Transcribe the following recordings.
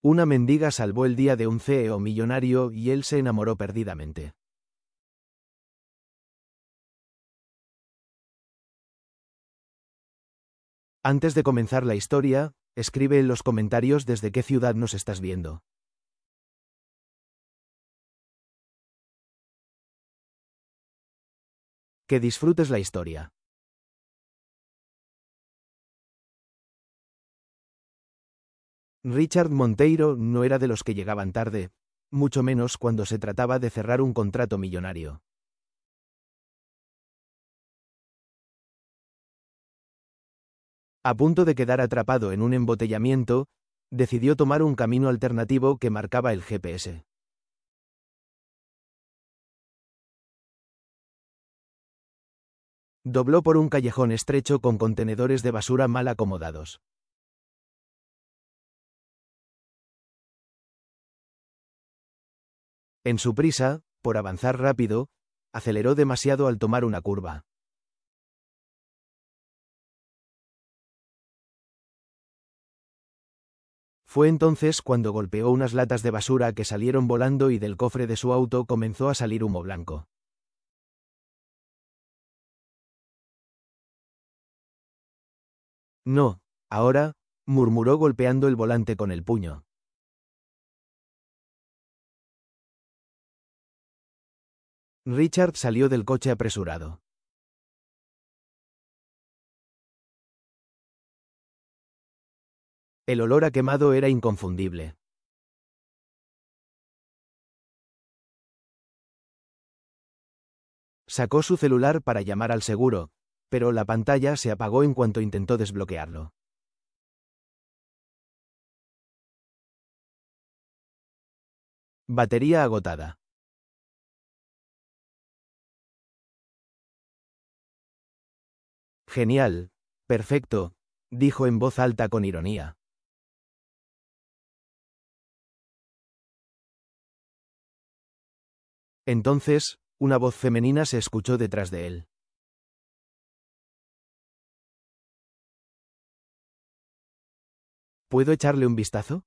Una mendiga salvó el día de un CEO millonario y él se enamoró perdidamente. Antes de comenzar la historia, escribe en los comentarios desde qué ciudad nos estás viendo. Que disfrutes la historia. Richard Monteiro no era de los que llegaban tarde, mucho menos cuando se trataba de cerrar un contrato millonario. A punto de quedar atrapado en un embotellamiento, decidió tomar un camino alternativo que marcaba el GPS. Dobló por un callejón estrecho con contenedores de basura mal acomodados. En su prisa, por avanzar rápido, aceleró demasiado al tomar una curva. Fue entonces cuando golpeó unas latas de basura que salieron volando y del cofre de su auto comenzó a salir humo blanco. No, ahora, murmuró golpeando el volante con el puño. Richard salió del coche apresurado. El olor a quemado era inconfundible. Sacó su celular para llamar al seguro, pero la pantalla se apagó en cuanto intentó desbloquearlo. Batería agotada. Genial. Perfecto, dijo en voz alta con ironía. Entonces, una voz femenina se escuchó detrás de él. ¿Puedo echarle un vistazo?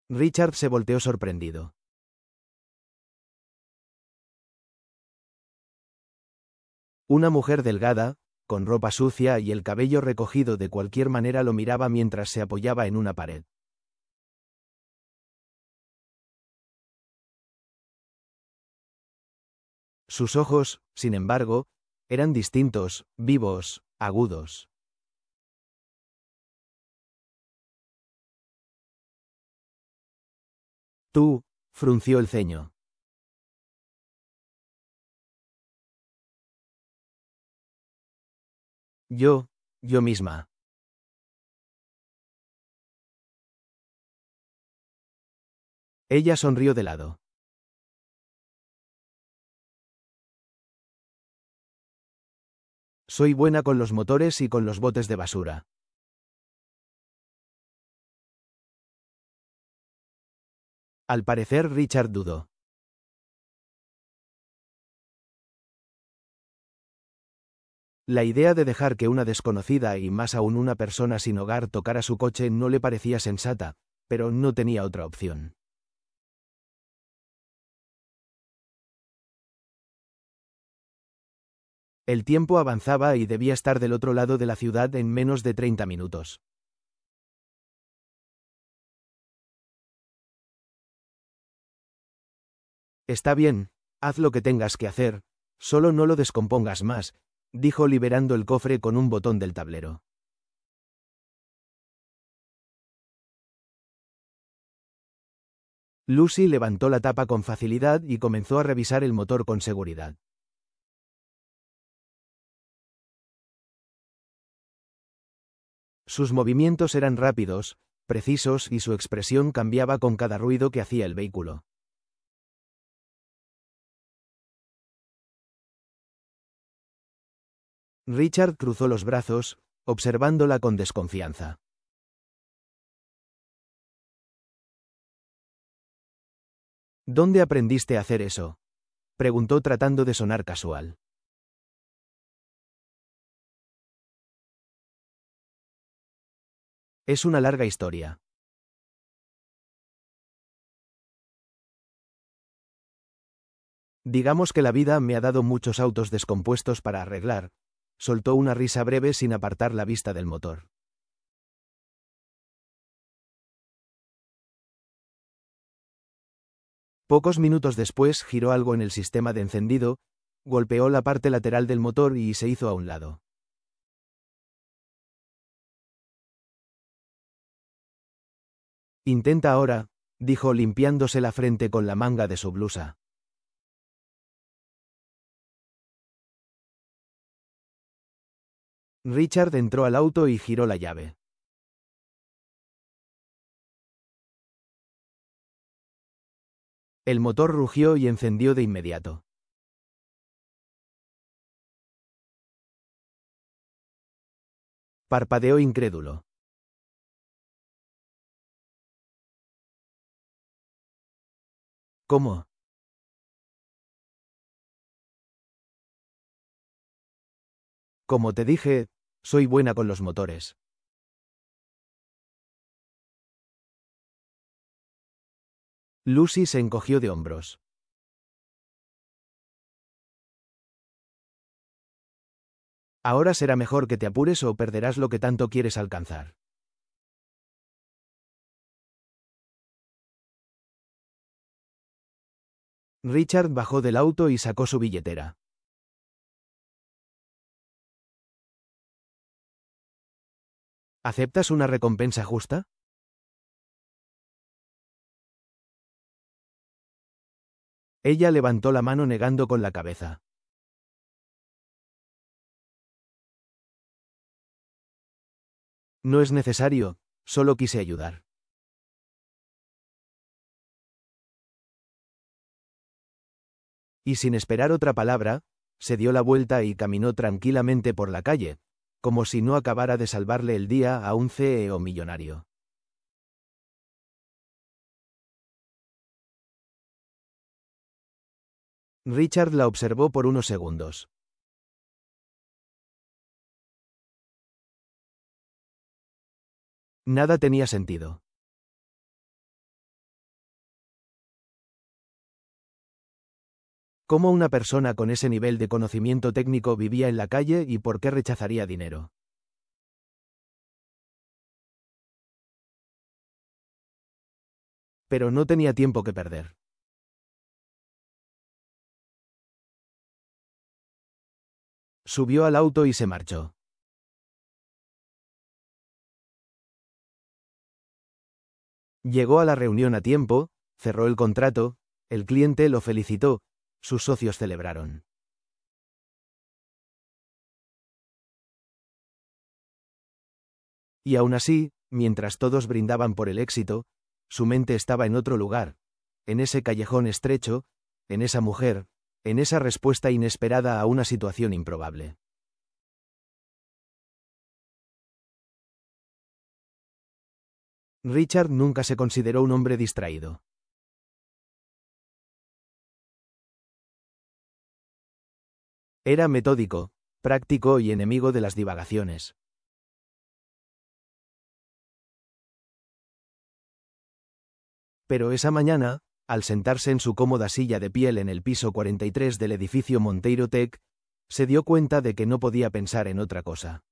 Richard se volteó sorprendido. Una mujer delgada, con ropa sucia y el cabello recogido de cualquier manera lo miraba mientras se apoyaba en una pared. Sus ojos, sin embargo, eran distintos, vivos, agudos. Tú, frunció el ceño. Yo misma. Ella sonrió de lado. Soy buena con los motores y con los botes de basura. Al parecer Richard dudó. La idea de dejar que una desconocida y más aún una persona sin hogar tocara su coche no le parecía sensata, pero no tenía otra opción. El tiempo avanzaba y debía estar del otro lado de la ciudad en menos de 30 minutos. Está bien, haz lo que tengas que hacer, solo no lo descompongas más, dijo liberando el cofre con un botón del tablero. Lucy levantó la tapa con facilidad y comenzó a revisar el motor con seguridad. Sus movimientos eran rápidos, precisos y su expresión cambiaba con cada ruido que hacía el vehículo. Richard cruzó los brazos, observándola con desconfianza. ¿Dónde aprendiste a hacer eso?, preguntó tratando de sonar casual. Es una larga historia. Digamos que la vida me ha dado muchos autos descompuestos para arreglar. Soltó una risa breve sin apartar la vista del motor. Pocos minutos después giró algo en el sistema de encendido, golpeó la parte lateral del motor y se hizo a un lado. Intenta ahora, dijo limpiándose la frente con la manga de su blusa. Richard entró al auto y giró la llave. El motor rugió y encendió de inmediato. Parpadeó incrédulo. ¿Cómo? Como te dije, soy buena con los motores. Lucy se encogió de hombros. Ahora será mejor que te apures o perderás lo que tanto quieres alcanzar. Richard bajó del auto y sacó su billetera. ¿Aceptas una recompensa justa? Ella levantó la mano negando con la cabeza. No es necesario, solo quise ayudar. Y sin esperar otra palabra, se dio la vuelta y caminó tranquilamente por la calle, como si no acabara de salvarle el día a un CEO millonario. Richard la observó por unos segundos. Nada tenía sentido. ¿Cómo una persona con ese nivel de conocimiento técnico vivía en la calle y por qué rechazaría dinero? Pero no tenía tiempo que perder. Subió al auto y se marchó. Llegó a la reunión a tiempo, cerró el contrato, el cliente lo felicitó, sus socios celebraron. Y aún así, mientras todos brindaban por el éxito, su mente estaba en otro lugar, en ese callejón estrecho, en esa mujer, en esa respuesta inesperada a una situación improbable. Richard nunca se consideró un hombre distraído. Era metódico, práctico y enemigo de las divagaciones. Pero esa mañana, al sentarse en su cómoda silla de piel en el piso 43 del edificio Monteiro Tech, se dio cuenta de que no podía pensar en otra cosa.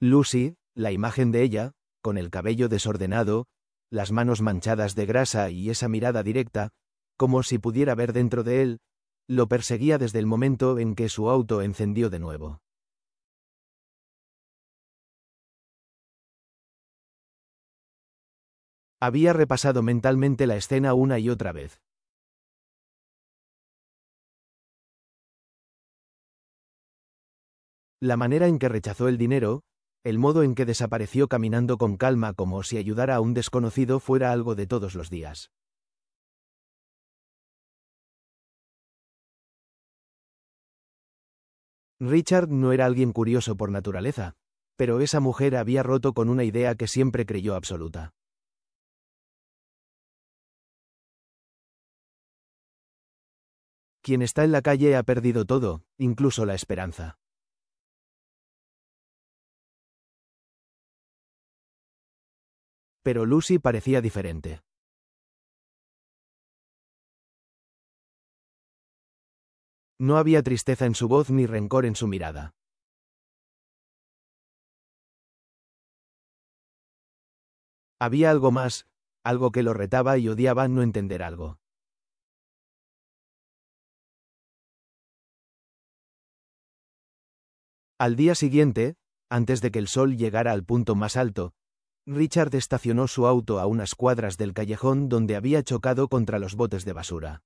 Lucy, la imagen de ella, con el cabello desordenado, las manos manchadas de grasa y esa mirada directa, como si pudiera ver dentro de él, lo perseguía desde el momento en que su auto encendió de nuevo. Había repasado mentalmente la escena una y otra vez. La manera en que rechazó el dinero, el modo en que desapareció caminando con calma como si ayudara a un desconocido fuera algo de todos los días. Richard no era alguien curioso por naturaleza, pero esa mujer había roto con una idea que siempre creyó absoluta. Quien está en la calle ha perdido todo, incluso la esperanza. Pero Lucy parecía diferente. No había tristeza en su voz ni rencor en su mirada. Había algo más, algo que lo retaba y odiaba no entender algo. Al día siguiente, antes de que el sol llegara al punto más alto, Richard estacionó su auto a unas cuadras del callejón donde había chocado contra los botes de basura.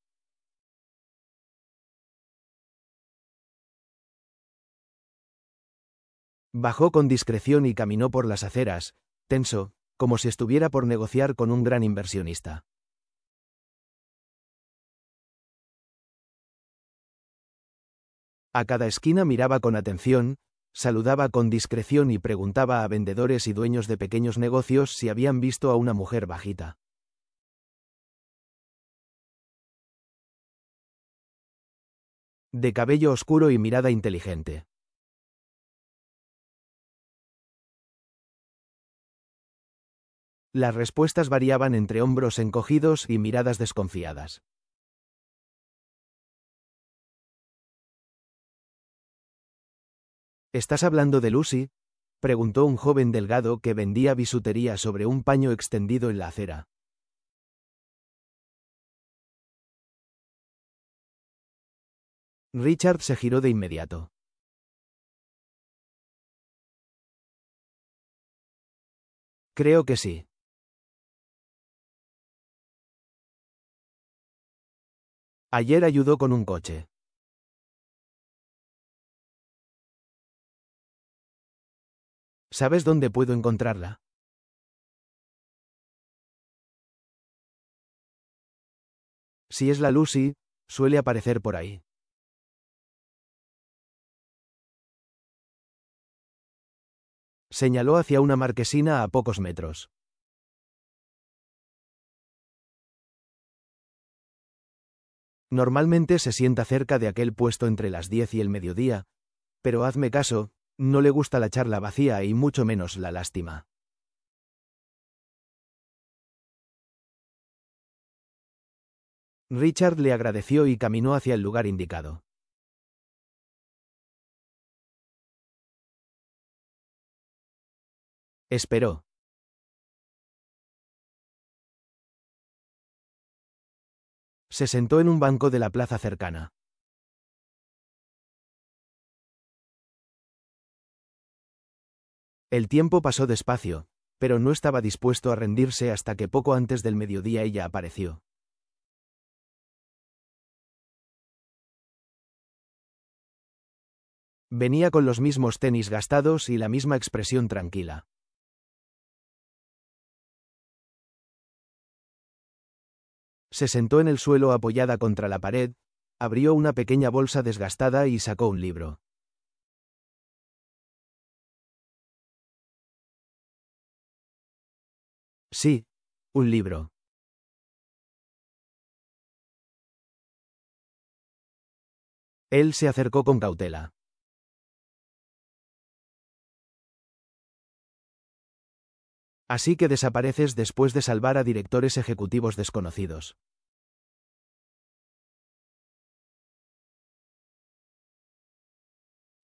Bajó con discreción y caminó por las aceras, tenso, como si estuviera por negociar con un gran inversionista. A cada esquina miraba con atención, saludaba con discreción y preguntaba a vendedores y dueños de pequeños negocios si habían visto a una mujer bajita. De cabello oscuro y mirada inteligente. Las respuestas variaban entre hombros encogidos y miradas desconfiadas. ¿Estás hablando de Lucy?, preguntó un joven delgado que vendía bisutería sobre un paño extendido en la acera. Richard se giró de inmediato. Creo que sí. Ayer ayudó con un coche. ¿Sabes dónde puedo encontrarla? Si es la Lucy, suele aparecer por ahí. Señaló hacia una marquesina a pocos metros. Normalmente se sienta cerca de aquel puesto entre las 10 y el mediodía, pero hazme caso, no le gusta la charla vacía y mucho menos la lástima. Richard le agradeció y caminó hacia el lugar indicado. Esperó. Se sentó en un banco de la plaza cercana. El tiempo pasó despacio, pero no estaba dispuesto a rendirse hasta que poco antes del mediodía ella apareció. Venía con los mismos tenis gastados y la misma expresión tranquila. Se sentó en el suelo apoyada contra la pared, abrió una pequeña bolsa desgastada y sacó un libro. Sí, un libro. Él se acercó con cautela. Así que desapareces después de salvar a directores ejecutivos desconocidos.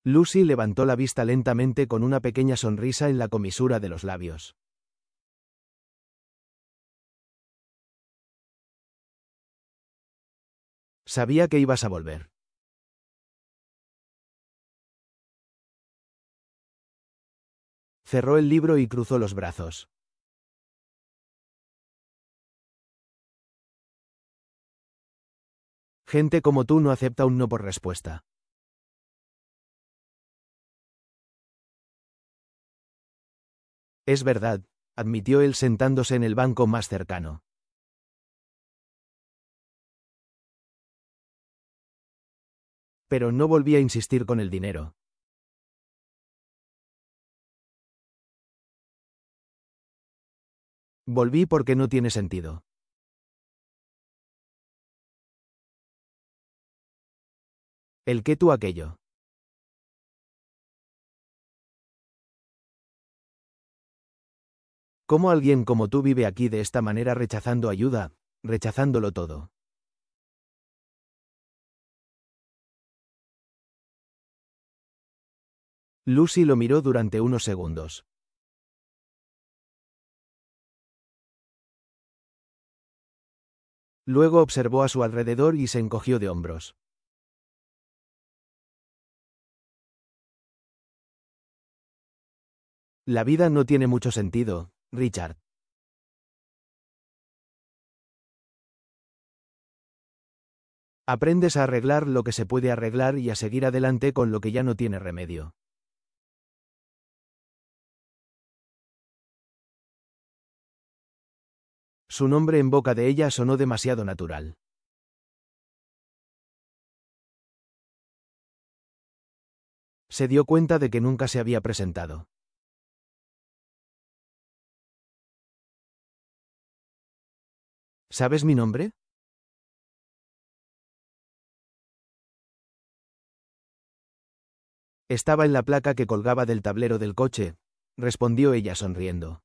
Lucy levantó la vista lentamente con una pequeña sonrisa en la comisura de los labios. Sabía que ibas a volver. Cerró el libro y cruzó los brazos. Gente como tú no acepta un no por respuesta. Es verdad, admitió él sentándose en el banco más cercano. Pero no volví a insistir con el dinero. Volví porque no tiene sentido. ¿El qué tú aquello? ¿Cómo alguien como tú vive aquí de esta manera rechazando ayuda, rechazándolo todo? Lucy lo miró durante unos segundos. Luego observó a su alrededor y se encogió de hombros. La vida no tiene mucho sentido, Richard. Aprendes a arreglar lo que se puede arreglar y a seguir adelante con lo que ya no tiene remedio. Su nombre en boca de ella sonó demasiado natural. Se dio cuenta de que nunca se había presentado. ¿Sabes mi nombre? Estaba en la placa que colgaba del tablero del coche, respondió ella sonriendo.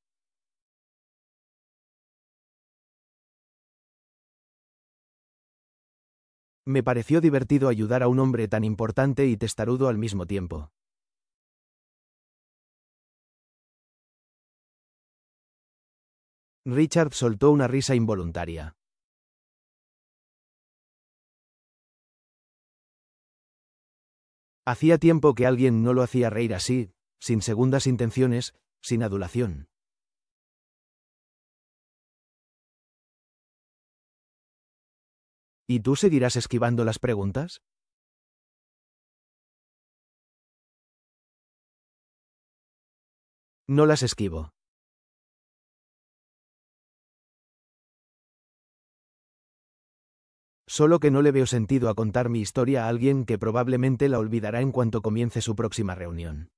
Me pareció divertido ayudar a un hombre tan importante y testarudo al mismo tiempo. Richard soltó una risa involuntaria. Hacía tiempo que alguien no lo hacía reír así, sin segundas intenciones, sin adulación. ¿Y tú seguirás esquivando las preguntas? No las esquivo. Solo que no le veo sentido a contar mi historia a alguien que probablemente la olvidará en cuanto comience su próxima reunión.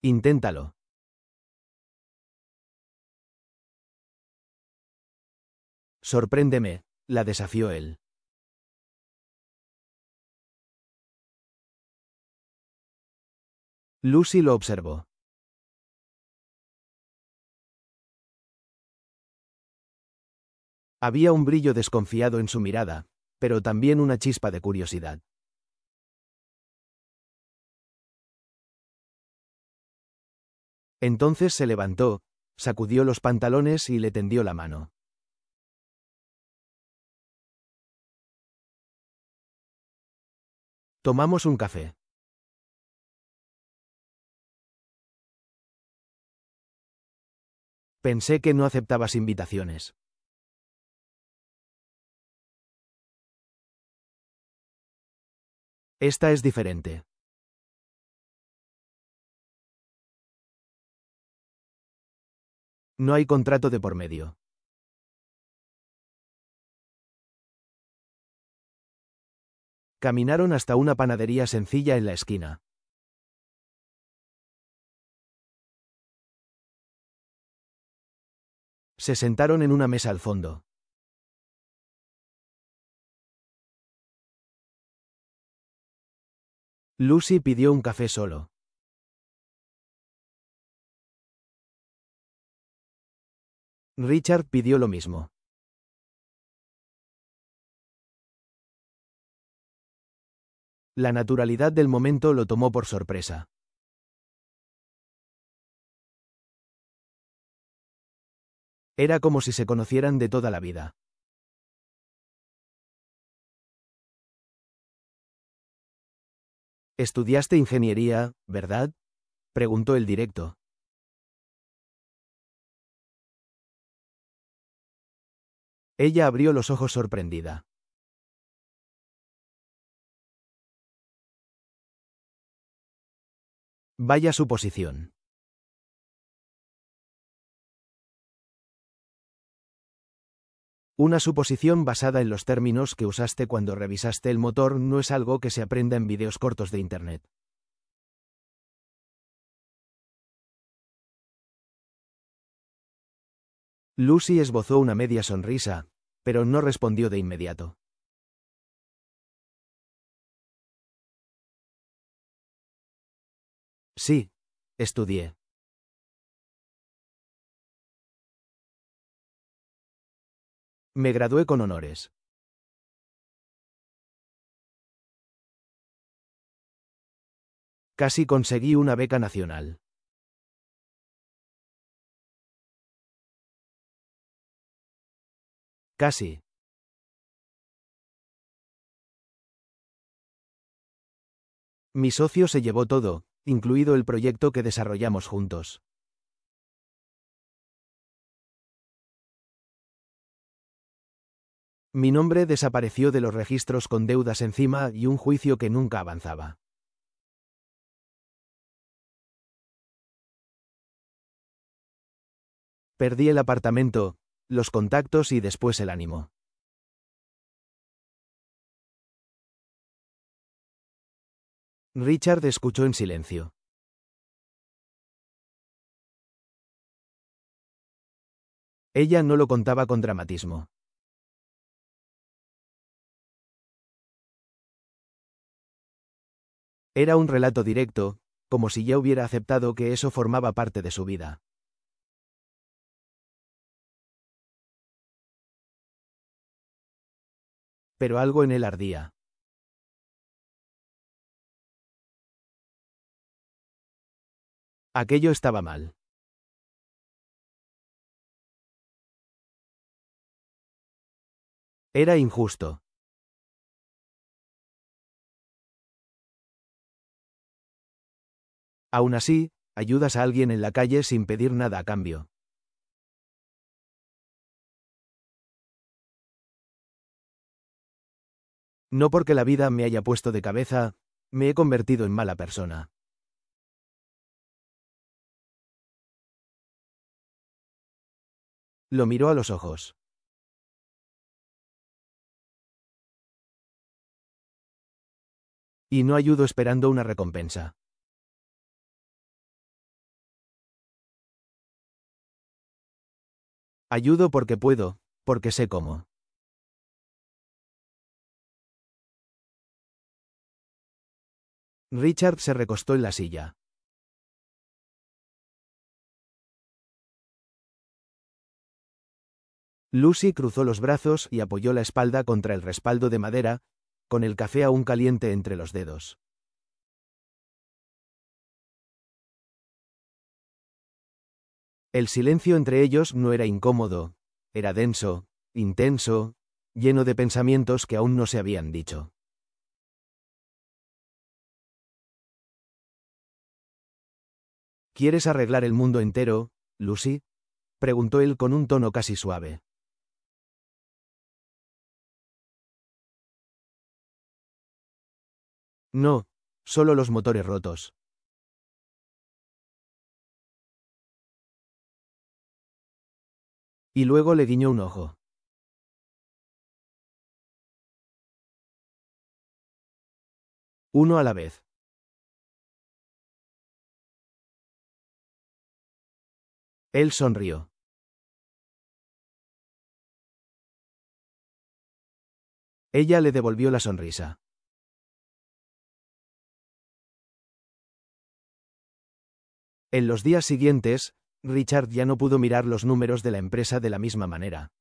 Inténtalo. Sorpréndeme, la desafió él. Lucy lo observó. Había un brillo desconfiado en su mirada, pero también una chispa de curiosidad. Entonces se levantó, sacudió los pantalones y le tendió la mano. Tomamos un café. Pensé que no aceptabas invitaciones. Esta es diferente. No hay contrato de por medio. Caminaron hasta una panadería sencilla en la esquina. Se sentaron en una mesa al fondo. Lucy pidió un café solo. Richard pidió lo mismo. La naturalidad del momento lo tomó por sorpresa. Era como si se conocieran de toda la vida. ¿Estudiaste ingeniería, verdad? Preguntó el directo. Ella abrió los ojos sorprendida. Vaya suposición. Una suposición basada en los términos que usaste cuando revisaste el motor no es algo que se aprenda en vídeos cortos de Internet. Lucy esbozó una media sonrisa, pero no respondió de inmediato. Sí, estudié. Me gradué con honores. Casi conseguí una beca nacional. Casi. Mi socio se llevó todo, incluido el proyecto que desarrollamos juntos. Mi nombre desapareció de los registros con deudas encima y un juicio que nunca avanzaba. Perdí el apartamento, los contactos y después el ánimo. Richard escuchó en silencio. Ella no lo contaba con dramatismo. Era un relato directo, como si ya hubiera aceptado que eso formaba parte de su vida. Pero algo en él ardía. Aquello estaba mal. Era injusto. Aún así, ayudas a alguien en la calle sin pedir nada a cambio. No porque la vida me haya puesto de cabeza, me he convertido en mala persona. Lo miró a los ojos. Y no ayudo esperando una recompensa. Ayudo porque puedo, porque sé cómo. Richard se recostó en la silla. Lucy cruzó los brazos y apoyó la espalda contra el respaldo de madera, con el café aún caliente entre los dedos. El silencio entre ellos no era incómodo, era denso, intenso, lleno de pensamientos que aún no se habían dicho. ¿Quieres arreglar el mundo entero, Lucy? Preguntó él con un tono casi suave. No, solo los motores rotos. Y luego le guiñó un ojo. Uno a la vez. Él sonrió. Ella le devolvió la sonrisa. En los días siguientes, Richard ya no pudo mirar los números de la empresa de la misma manera.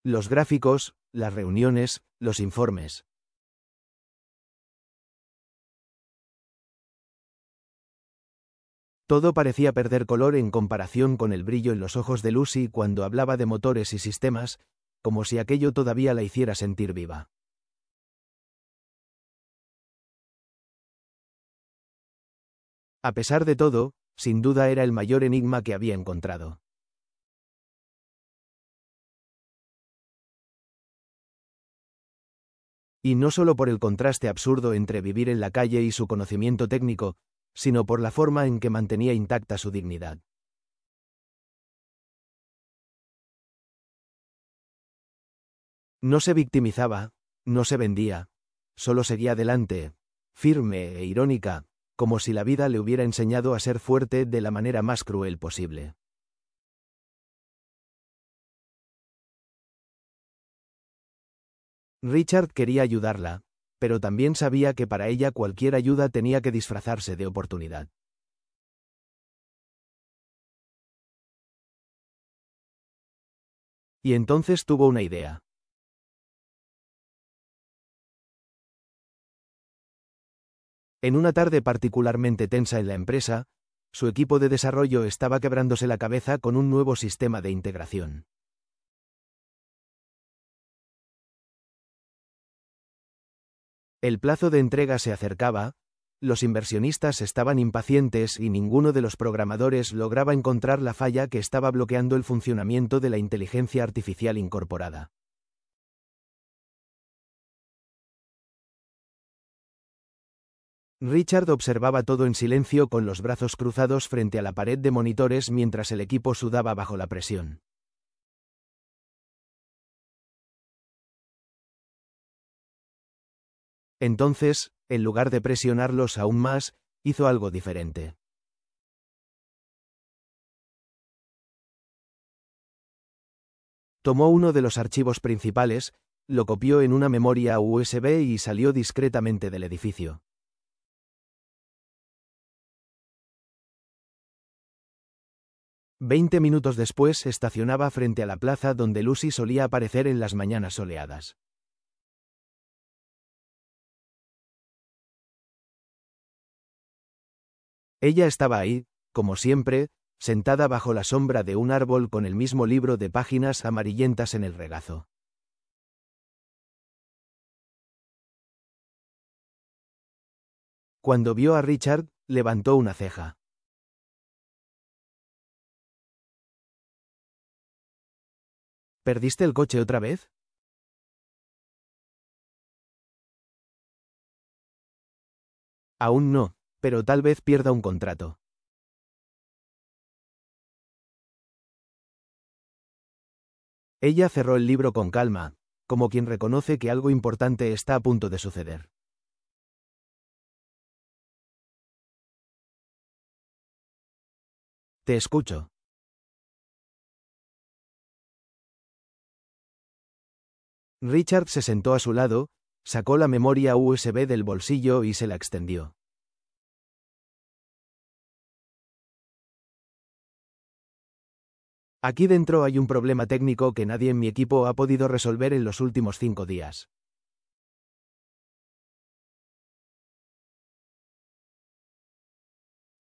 Los gráficos, las reuniones, los informes. Todo parecía perder color en comparación con el brillo en los ojos de Lucy cuando hablaba de motores y sistemas, como si aquello todavía la hiciera sentir viva. A pesar de todo, sin duda era el mayor enigma que había encontrado. Y no solo por el contraste absurdo entre vivir en la calle y su conocimiento técnico, sino por la forma en que mantenía intacta su dignidad. No se victimizaba, no se vendía, solo seguía adelante, firme e irónica, como si la vida le hubiera enseñado a ser fuerte de la manera más cruel posible. Richard quería ayudarla, pero también sabía que para ella cualquier ayuda tenía que disfrazarse de oportunidad. Y entonces tuvo una idea. En una tarde particularmente tensa en la empresa, su equipo de desarrollo estaba quebrándose la cabeza con un nuevo sistema de integración. El plazo de entrega se acercaba, los inversionistas estaban impacientes y ninguno de los programadores lograba encontrar la falla que estaba bloqueando el funcionamiento de la inteligencia artificial incorporada. Richard observaba todo en silencio con los brazos cruzados frente a la pared de monitores mientras el equipo sudaba bajo la presión. Entonces, en lugar de presionarlos aún más, hizo algo diferente. Tomó uno de los archivos principales, lo copió en una memoria USB y salió discretamente del edificio. Veinte minutos después estacionaba frente a la plaza donde Lucy solía aparecer en las mañanas soleadas. Ella estaba ahí, como siempre, sentada bajo la sombra de un árbol con el mismo libro de páginas amarillentas en el regazo. Cuando vio a Richard, levantó una ceja. ¿Perdiste el coche otra vez? Aún no, pero tal vez pierda un contrato. Ella cerró el libro con calma, como quien reconoce que algo importante está a punto de suceder. Te escucho. Richard se sentó a su lado, sacó la memoria USB del bolsillo y se la extendió. Aquí dentro hay un problema técnico que nadie en mi equipo ha podido resolver en los últimos 5 días.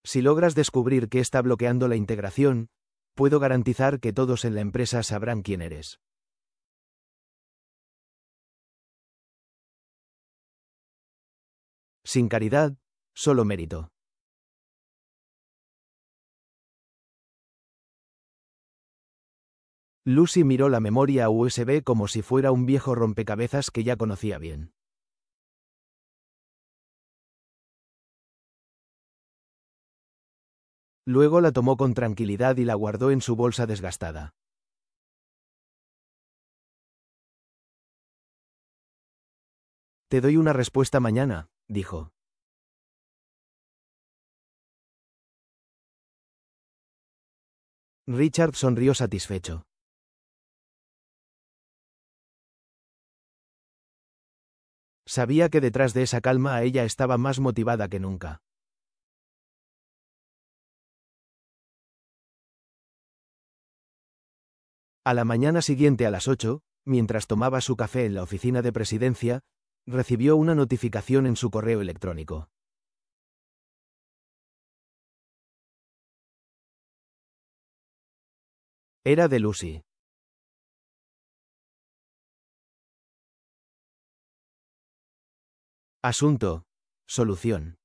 Si logras descubrir qué está bloqueando la integración, puedo garantizar que todos en la empresa sabrán quién eres. Sin caridad, solo mérito. Lucy miró la memoria USB como si fuera un viejo rompecabezas que ya conocía bien. Luego la tomó con tranquilidad y la guardó en su bolsa desgastada. Te doy una respuesta mañana, dijo. Richard sonrió satisfecho. Sabía que detrás de esa calma ella estaba más motivada que nunca. A la mañana siguiente a las 8, mientras tomaba su café en la oficina de presidencia, recibió una notificación en su correo electrónico. Era de Lucy. Asunto. Solución.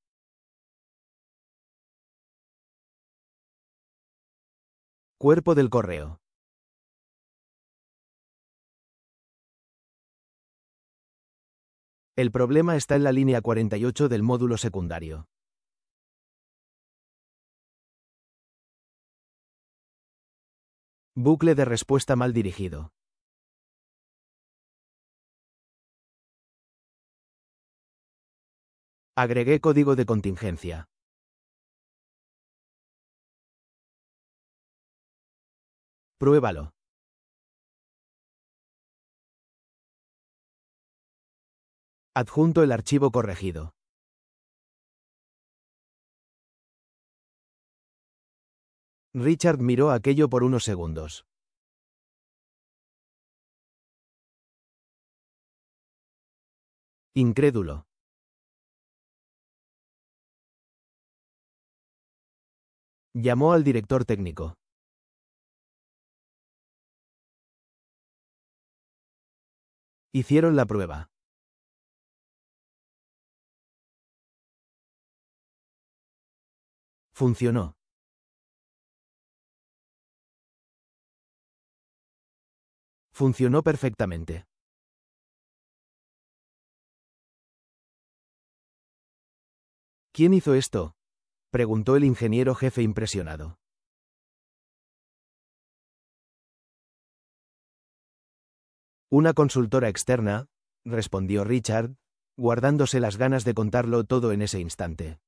Cuerpo del correo. El problema está en la línea 48 del módulo secundario. Bucle de respuesta mal dirigido. Agregué código de contingencia. Pruébalo. Adjunto el archivo corregido. Richard miró aquello por unos segundos. Incrédulo. Llamó al director técnico. Hicieron la prueba. Funcionó. Funcionó perfectamente. ¿Quién hizo esto?, preguntó el ingeniero jefe impresionado. Una consultora externa, respondió Richard, guardándose las ganas de contarlo todo en ese instante.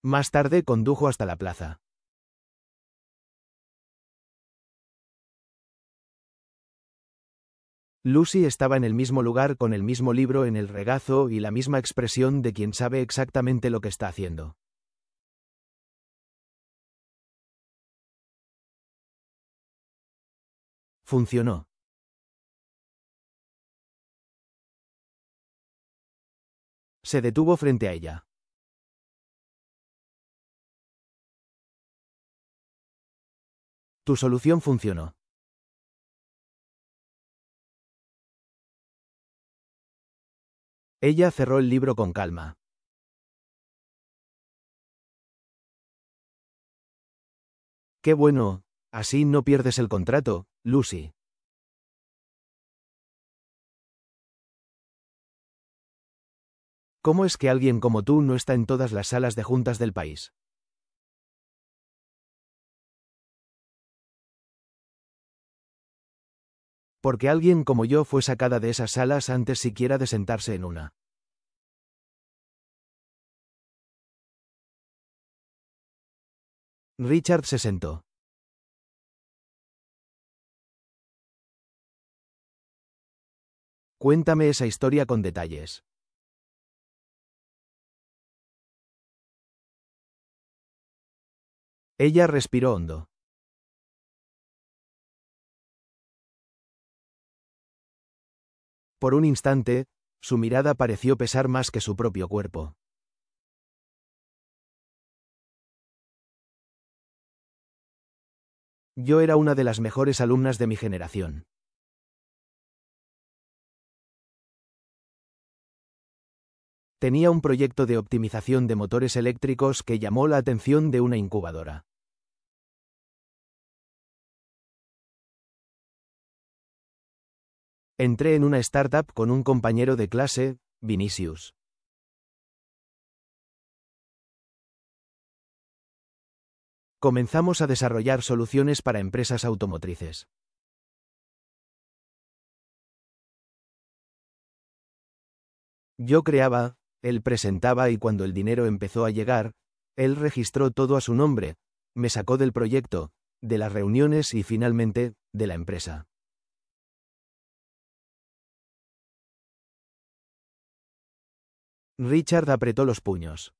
Más tarde condujo hasta la plaza. Lucy estaba en el mismo lugar con el mismo libro en el regazo y la misma expresión de quien sabe exactamente lo que está haciendo. Funcionó. Se detuvo frente a ella. Tu solución funcionó. Ella cerró el libro con calma. Qué bueno, así no pierdes el contrato, Lucy. ¿Cómo es que alguien como tú no está en todas las salas de juntas del país? Porque alguien como yo fue sacada de esas salas antes siquiera de sentarse en una. Richard se sentó. Cuéntame esa historia con detalles. Ella respiró hondo. Por un instante, su mirada pareció pesar más que su propio cuerpo. Yo era una de las mejores alumnas de mi generación. Tenía un proyecto de optimización de motores eléctricos que llamó la atención de una incubadora. Entré en una startup con un compañero de clase, Vinicius. Comenzamos a desarrollar soluciones para empresas automotrices. Yo creaba, él presentaba y cuando el dinero empezó a llegar, él registró todo a su nombre, me sacó del proyecto, de las reuniones y finalmente, de la empresa. Richard apretó los puños.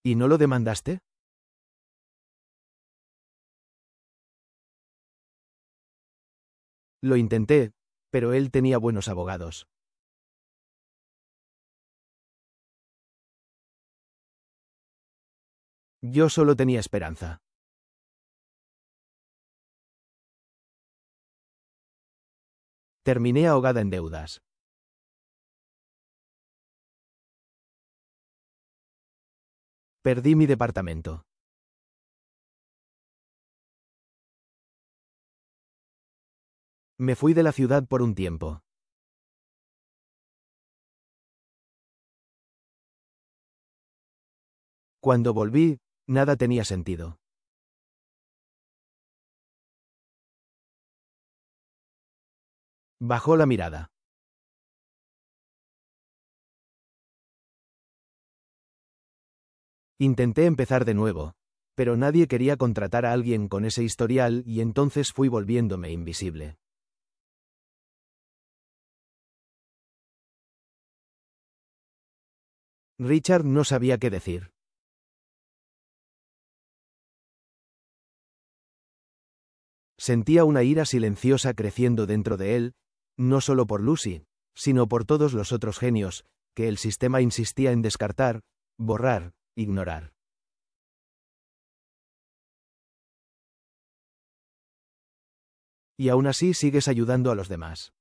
¿Y no lo demandaste? Lo intenté, pero él tenía buenos abogados. Yo solo tenía esperanza. Terminé ahogada en deudas. Perdí mi departamento. Me fui de la ciudad por un tiempo. Cuando volví, nada tenía sentido. Bajó la mirada. Intenté empezar de nuevo, pero nadie quería contratar a alguien con ese historial y entonces fui volviéndome invisible. Richard no sabía qué decir. Sentía una ira silenciosa creciendo dentro de él, no solo por Lucy, sino por todos los otros genios, que el sistema insistía en descartar, borrar, ignorar. Y aún así sigues ayudando a los demás.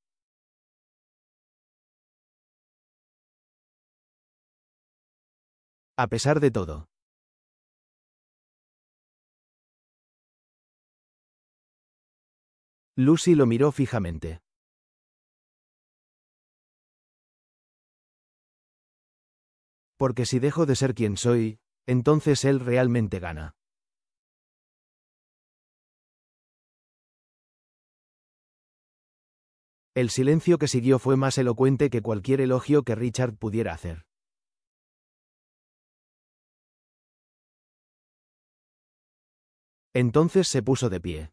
A pesar de todo. Lucy lo miró fijamente. Porque si dejo de ser quien soy, entonces él realmente gana. El silencio que siguió fue más elocuente que cualquier elogio que Richard pudiera hacer. Entonces se puso de pie.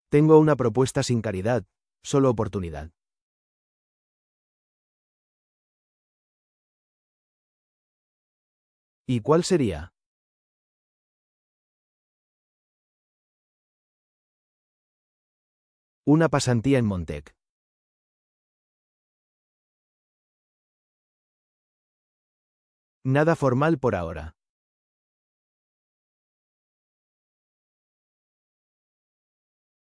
Tengo una propuesta sin caridad, solo oportunidad. ¿Y cuál sería? Una pasantía en Montec. Nada formal por ahora.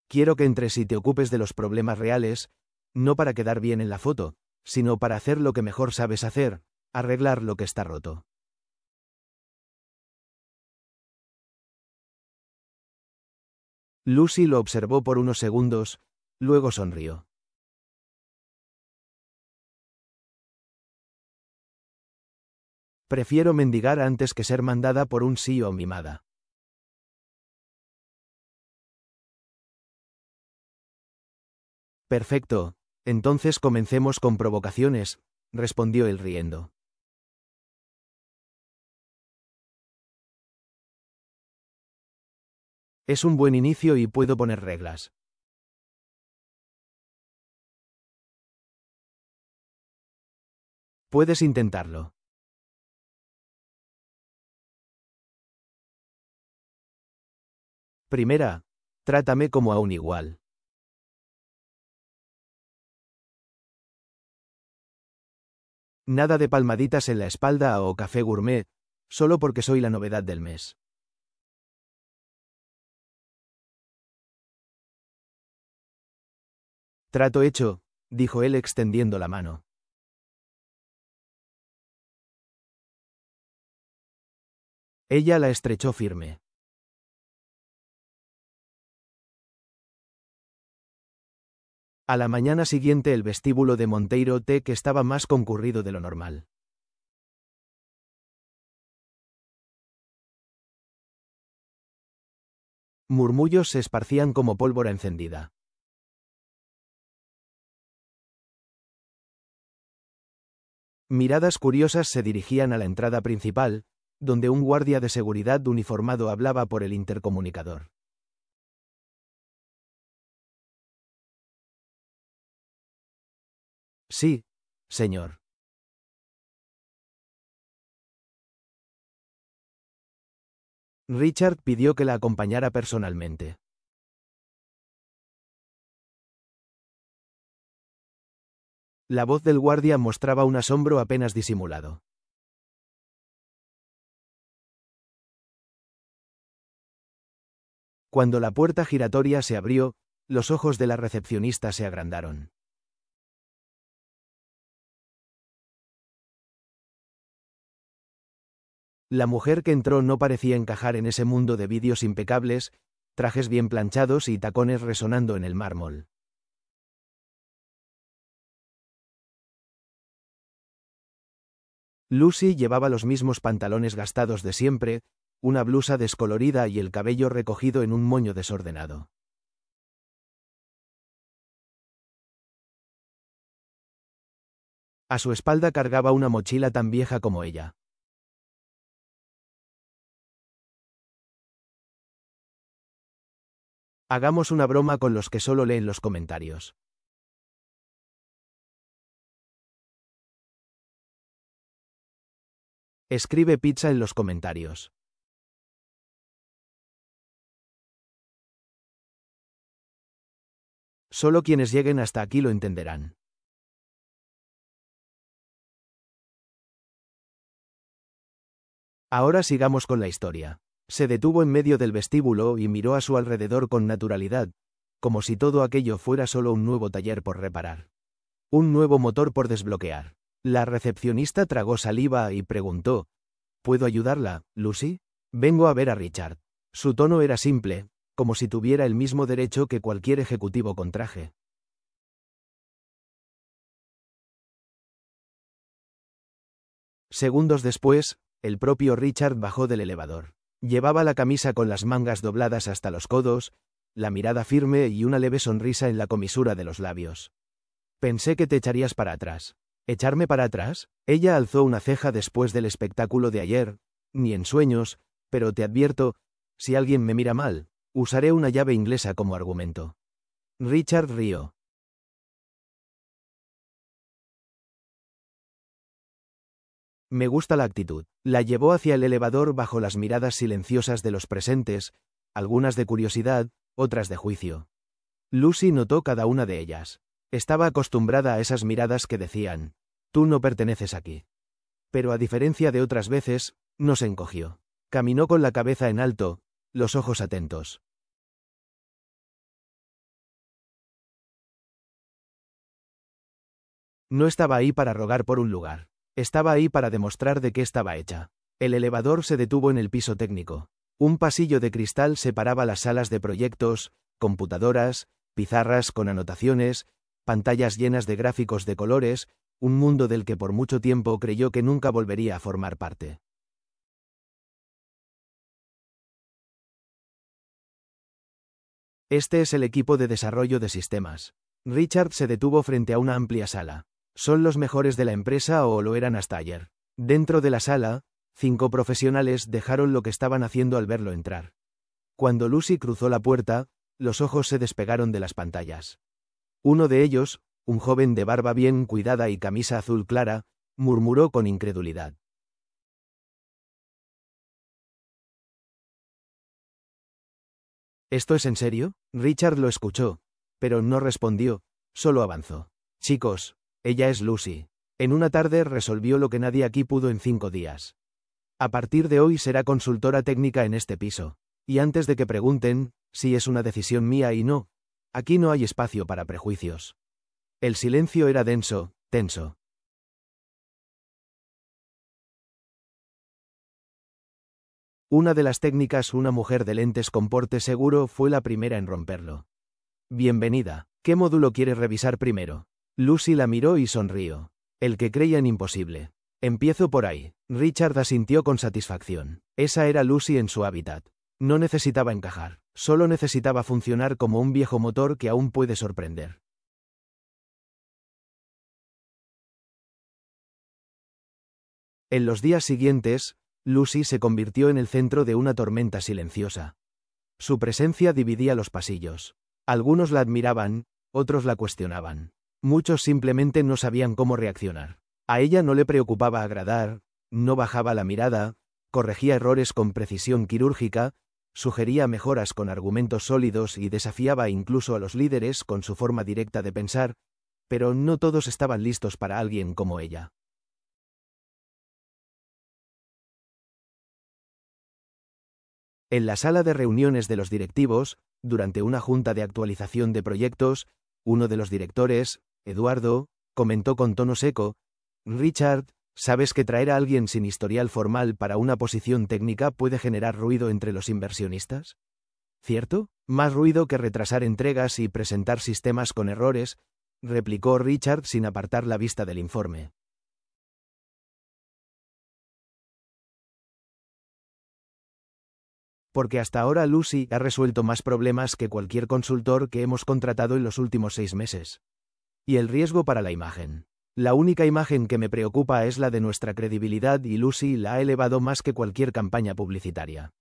Quiero que entres y te ocupes de los problemas reales, no para quedar bien en la foto, sino para hacer lo que mejor sabes hacer, arreglar lo que está roto. Lucy lo observó por unos segundos, luego sonrió. Prefiero mendigar antes que ser mandada por un sí o mimada. Perfecto, entonces comencemos con provocaciones, respondió él riendo. Es un buen inicio y puedo poner reglas. Puedes intentarlo. Primera, trátame como a un igual. Nada de palmaditas en la espalda o café gourmet, solo porque soy la novedad del mes. Trato hecho, dijo él extendiendo la mano. Ella la estrechó firme. A la mañana siguiente el vestíbulo de Monteiro Tech estaba más concurrido de lo normal. Murmullos se esparcían como pólvora encendida. Miradas curiosas se dirigían a la entrada principal, donde un guardia de seguridad uniformado hablaba por el intercomunicador. Sí, señor. Richard pidió que la acompañara personalmente. La voz del guardia mostraba un asombro apenas disimulado. Cuando la puerta giratoria se abrió, los ojos de la recepcionista se agrandaron. La mujer que entró no parecía encajar en ese mundo de vídeos impecables, trajes bien planchados y tacones resonando en el mármol. Lucy llevaba los mismos pantalones gastados de siempre, una blusa descolorida y el cabello recogido en un moño desordenado. A su espalda cargaba una mochila tan vieja como ella. Hagamos una broma con los que solo leen los comentarios. Escribe pizza en los comentarios. Solo quienes lleguen hasta aquí lo entenderán. Ahora sigamos con la historia. Se detuvo en medio del vestíbulo y miró a su alrededor con naturalidad, como si todo aquello fuera solo un nuevo taller por reparar. Un nuevo motor por desbloquear. La recepcionista tragó saliva y preguntó: ¿Puedo ayudarla, Lucy? Vengo a ver a Richard. Su tono era simple, como si tuviera el mismo derecho que cualquier ejecutivo con traje. Segundos después, el propio Richard bajó del elevador. Llevaba la camisa con las mangas dobladas hasta los codos, la mirada firme y una leve sonrisa en la comisura de los labios. Pensé que te echarías para atrás. ¿Echarme para atrás? Ella alzó una ceja después del espectáculo de ayer. Ni en sueños, pero te advierto, si alguien me mira mal, usaré una llave inglesa como argumento. Richard rió. Me gusta la actitud. La llevó hacia el elevador bajo las miradas silenciosas de los presentes, algunas de curiosidad, otras de juicio. Lucy notó cada una de ellas. Estaba acostumbrada a esas miradas que decían: tú no perteneces aquí. Pero a diferencia de otras veces, no se encogió. Caminó con la cabeza en alto, los ojos atentos. No estaba ahí para rogar por un lugar. Estaba ahí para demostrar de qué estaba hecha. El elevador se detuvo en el piso técnico. Un pasillo de cristal separaba las salas de proyectos, computadoras, pizarras con anotaciones, pantallas llenas de gráficos de colores, un mundo del que por mucho tiempo creyó que nunca volvería a formar parte. Este es el equipo de desarrollo de sistemas. Richard se detuvo frente a una amplia sala. ¿Son los mejores de la empresa o lo eran hasta ayer? Dentro de la sala, 5 profesionales dejaron lo que estaban haciendo al verlo entrar. Cuando Lucy cruzó la puerta, los ojos se despegaron de las pantallas. Uno de ellos, un joven de barba bien cuidada y camisa azul clara, murmuró con incredulidad: ¿Esto es en serio? Richard lo escuchó, pero no respondió, solo avanzó. Chicos, ella es Lucy. En una tarde resolvió lo que nadie aquí pudo en 5 días. A partir de hoy será consultora técnica en este piso. Y antes de que pregunten, si es una decisión mía y no, aquí no hay espacio para prejuicios. El silencio era denso, tenso. Una de las técnicas, una mujer de lentes con porte seguro, fue la primera en romperlo. Bienvenida. ¿Qué módulo quieres revisar primero? Lucy la miró y sonrió. El que creían imposible. Empiezo por ahí. Richard asintió con satisfacción. Esa era Lucy en su hábitat. No necesitaba encajar, solo necesitaba funcionar como un viejo motor que aún puede sorprender. En los días siguientes, Lucy se convirtió en el centro de una tormenta silenciosa. Su presencia dividía los pasillos. Algunos la admiraban, otros la cuestionaban. Muchos simplemente no sabían cómo reaccionar. A ella no le preocupaba agradar, no bajaba la mirada, corregía errores con precisión quirúrgica, sugería mejoras con argumentos sólidos y desafiaba incluso a los líderes con su forma directa de pensar, pero no todos estaban listos para alguien como ella. En la sala de reuniones de los directivos, durante una junta de actualización de proyectos, uno de los directores, Eduardo, comentó con tono seco: Richard, ¿sabes que traer a alguien sin historial formal para una posición técnica puede generar ruido entre los inversionistas? ¿Cierto? Más ruido que retrasar entregas y presentar sistemas con errores, replicó Richard sin apartar la vista del informe. Porque hasta ahora Lucy ha resuelto más problemas que cualquier consultor que hemos contratado en los últimos 6 meses. Y el riesgo para la imagen. La única imagen que me preocupa es la de nuestra credibilidad y Lucy la ha elevado más que cualquier campaña publicitaria.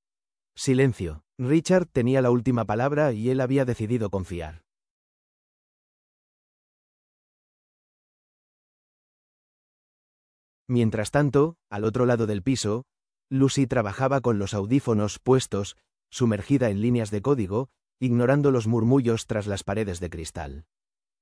Silencio. Richard tenía la última palabra y él había decidido confiar. Mientras tanto, al otro lado del piso, Lucy trabajaba con los audífonos puestos, sumergida en líneas de código, ignorando los murmullos tras las paredes de cristal.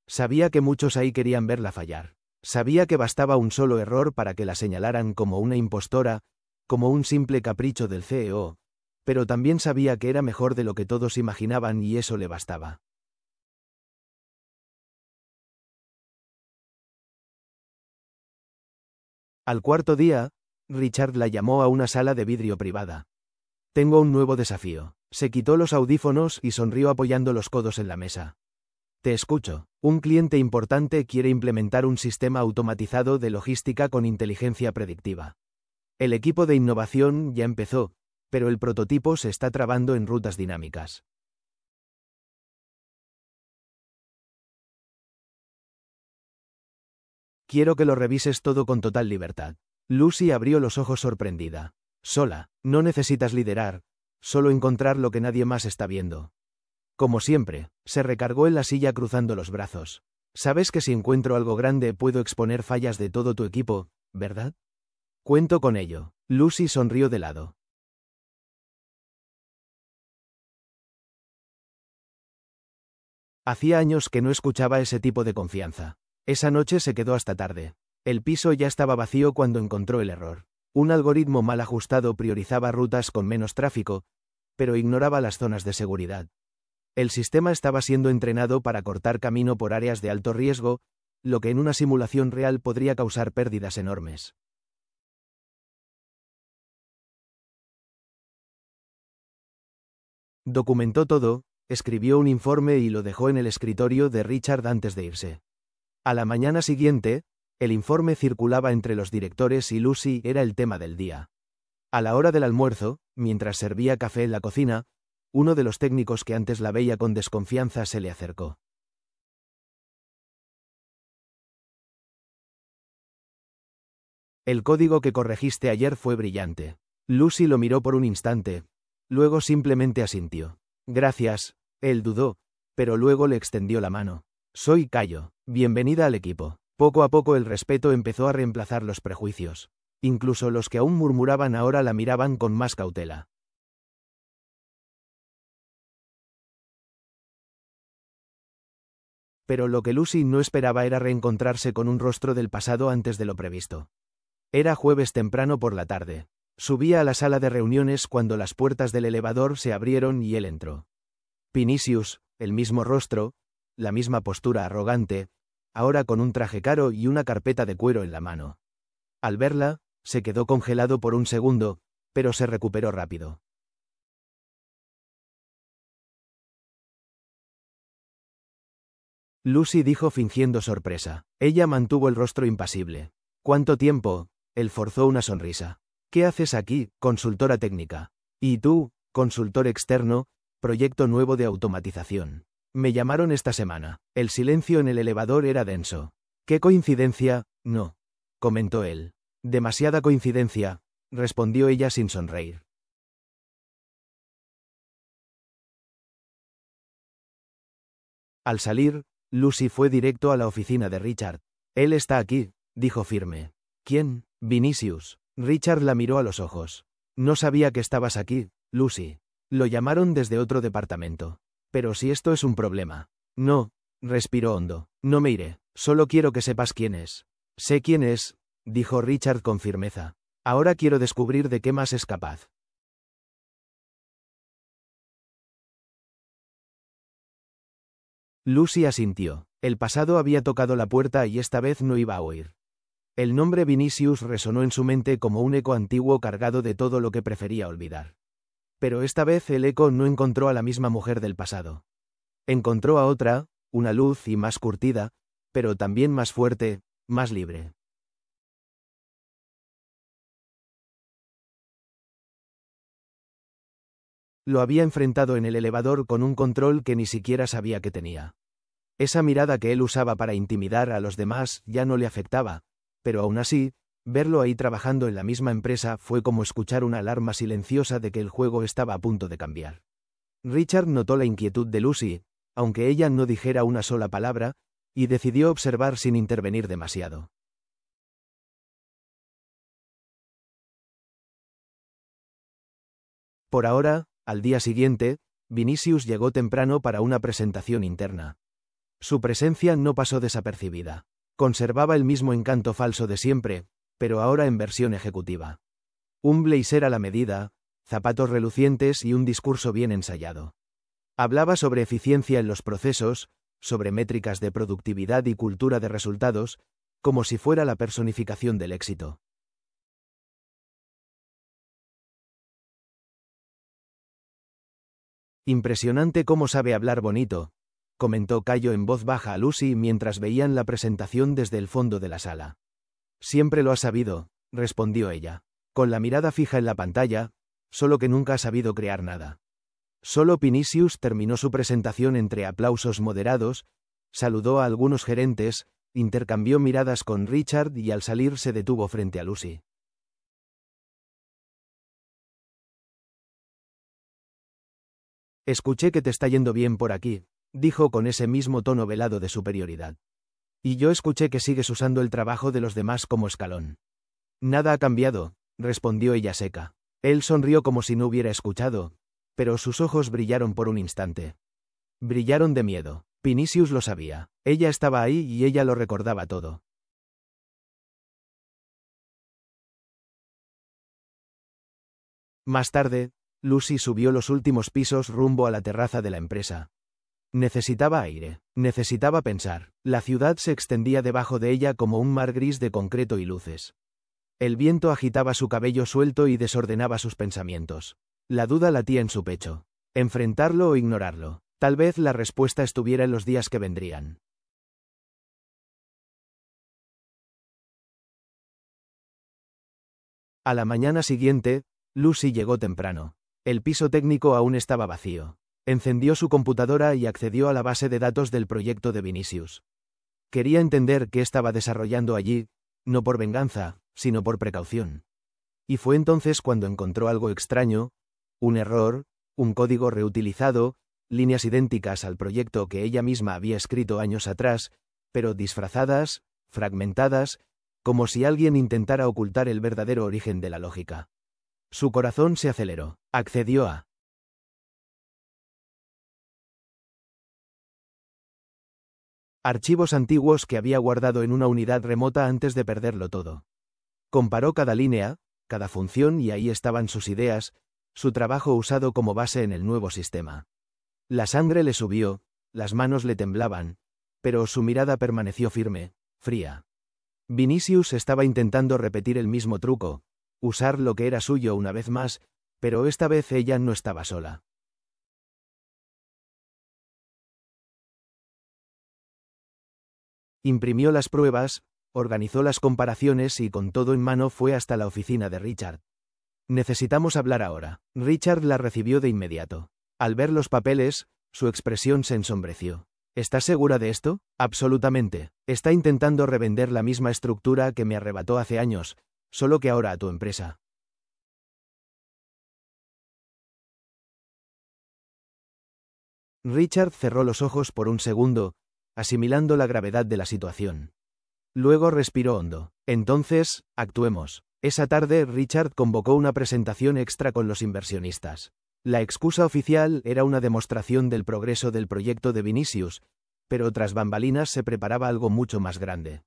Sabía que muchos ahí querían verla fallar. Sabía que bastaba un solo error para que la señalaran como una impostora, como un simple capricho del CEO, pero también sabía que era mejor de lo que todos imaginaban y eso le bastaba. Al cuarto día, Richard la llamó a una sala de vidrio privada. Tengo un nuevo desafío. Se quitó los audífonos y sonrió apoyando los codos en la mesa. Te escucho. Un cliente importante quiere implementar un sistema automatizado de logística con inteligencia predictiva. El equipo de innovación ya empezó, pero el prototipo se está trabando en rutas dinámicas. Quiero que lo revises todo con total libertad. Lucy abrió los ojos sorprendida. Sola, no necesitas liderar, solo encontrar lo que nadie más está viendo. Como siempre, se recargó en la silla cruzando los brazos. Sabes que si encuentro algo grande puedo exponer fallas de todo tu equipo, ¿verdad? Cuento con ello. Lucy sonrió de lado. Hacía años que no escuchaba ese tipo de confianza. Esa noche se quedó hasta tarde. El piso ya estaba vacío cuando encontró el error. Un algoritmo mal ajustado priorizaba rutas con menos tráfico, pero ignoraba las zonas de seguridad. El sistema estaba siendo entrenado para cortar camino por áreas de alto riesgo, lo que en una simulación real podría causar pérdidas enormes. Documentó todo, escribió un informe y lo dejó en el escritorio de Richard antes de irse. A la mañana siguiente, el informe circulaba entre los directores y Lucy era el tema del día. A la hora del almuerzo, mientras servía café en la cocina, uno de los técnicos que antes la veía con desconfianza se le acercó. El código que corregiste ayer fue brillante. Lucy lo miró por un instante, luego simplemente asintió. Gracias, él dudó, pero luego le extendió la mano. Soy Cayo, bienvenida al equipo. Poco a poco el respeto empezó a reemplazar los prejuicios. Incluso los que aún murmuraban ahora la miraban con más cautela. Pero lo que Lucy no esperaba era reencontrarse con un rostro del pasado antes de lo previsto. Era jueves temprano por la tarde. Subía a la sala de reuniones cuando las puertas del elevador se abrieron y él entró. Vinicius, el mismo rostro, la misma postura arrogante, ahora con un traje caro y una carpeta de cuero en la mano. Al verla, se quedó congelado por un segundo, pero se recuperó rápido. Lucy dijo fingiendo sorpresa. Ella mantuvo el rostro impasible. ¿Cuánto tiempo? Él forzó una sonrisa. ¿Qué haces aquí, consultora técnica? ¿Y tú, consultor externo, proyecto nuevo de automatización? Me llamaron esta semana. El silencio en el elevador era denso. ¿Qué coincidencia? No, comentó él. Demasiada coincidencia, respondió ella sin sonreír. Al salir, Lucy fue directo a la oficina de Richard. Él está aquí, dijo firme. ¿Quién? Vinicius. Richard la miró a los ojos. No sabía que estabas aquí, Lucy. Lo llamaron desde otro departamento. Pero si esto es un problema. No, respiró hondo. No me iré. Solo quiero que sepas quién es. Sé quién es, dijo Richard con firmeza. Ahora quiero descubrir de qué más es capaz. Lucy asintió. El pasado había tocado la puerta y esta vez no iba a oír. El nombre Vinicius resonó en su mente como un eco antiguo cargado de todo lo que prefería olvidar. Pero esta vez el eco no encontró a la misma mujer del pasado. Encontró a otra, una luz y más curtida, pero también más fuerte, más libre. Lo había enfrentado en el elevador con un control que ni siquiera sabía que tenía. Esa mirada que él usaba para intimidar a los demás ya no le afectaba, pero aún así, verlo ahí trabajando en la misma empresa fue como escuchar una alarma silenciosa de que el juego estaba a punto de cambiar. Richard notó la inquietud de Lucy, aunque ella no dijera una sola palabra, y decidió observar sin intervenir demasiado. Por ahora, al día siguiente, Vinicius llegó temprano para una presentación interna. Su presencia no pasó desapercibida. Conservaba el mismo encanto falso de siempre, pero ahora en versión ejecutiva. Un blazer a la medida, zapatos relucientes y un discurso bien ensayado. Hablaba sobre eficiencia en los procesos, sobre métricas de productividad y cultura de resultados, como si fuera la personificación del éxito. Impresionante cómo sabe hablar bonito, comentó Cayo en voz baja a Lucy mientras veían la presentación desde el fondo de la sala. Siempre lo ha sabido, respondió ella, con la mirada fija en la pantalla, solo que nunca ha sabido crear nada. Solo Vinicius terminó su presentación entre aplausos moderados, saludó a algunos gerentes, intercambió miradas con Richard y al salir se detuvo frente a Lucy. Escuché que te está yendo bien por aquí, dijo con ese mismo tono velado de superioridad. Y yo escuché que sigues usando el trabajo de los demás como escalón. Nada ha cambiado, respondió ella seca. Él sonrió como si no hubiera escuchado, pero sus ojos brillaron por un instante. Brillaron de miedo. Vinicius lo sabía. Ella estaba ahí y ella lo recordaba todo. Más tarde, Lucy subió los últimos pisos rumbo a la terraza de la empresa. Necesitaba aire, necesitaba pensar. La ciudad se extendía debajo de ella como un mar gris de concreto y luces. El viento agitaba su cabello suelto y desordenaba sus pensamientos. La duda latía en su pecho. Enfrentarlo o ignorarlo. Tal vez la respuesta estuviera en los días que vendrían. A la mañana siguiente, Lucy llegó temprano. El piso técnico aún estaba vacío. Encendió su computadora y accedió a la base de datos del proyecto de Vinicius. Quería entender qué estaba desarrollando allí, no por venganza, sino por precaución. Y fue entonces cuando encontró algo extraño, un error, un código reutilizado, líneas idénticas al proyecto que ella misma había escrito años atrás, pero disfrazadas, fragmentadas, como si alguien intentara ocultar el verdadero origen de la lógica. Su corazón se aceleró. Accedió a archivos antiguos que había guardado en una unidad remota antes de perderlo todo. Comparó cada línea, cada función y ahí estaban sus ideas, su trabajo usado como base en el nuevo sistema. La sangre le subió, las manos le temblaban, pero su mirada permaneció firme, fría. Vinicius estaba intentando repetir el mismo truco, usar lo que era suyo una vez más, pero esta vez ella no estaba sola. Imprimió las pruebas, organizó las comparaciones y con todo en mano fue hasta la oficina de Richard. Necesitamos hablar ahora. Richard la recibió de inmediato. Al ver los papeles, su expresión se ensombreció. ¿Estás segura de esto? Absolutamente. Está intentando revender la misma estructura que me arrebató hace años, solo que ahora a tu empresa. Richard cerró los ojos por un segundo, asimilando la gravedad de la situación. Luego respiró hondo. Entonces, actuemos. Esa tarde Richard convocó una presentación extra con los inversionistas. La excusa oficial era una demostración del progreso del proyecto de Vinicius, pero tras bambalinas se preparaba algo mucho más grande.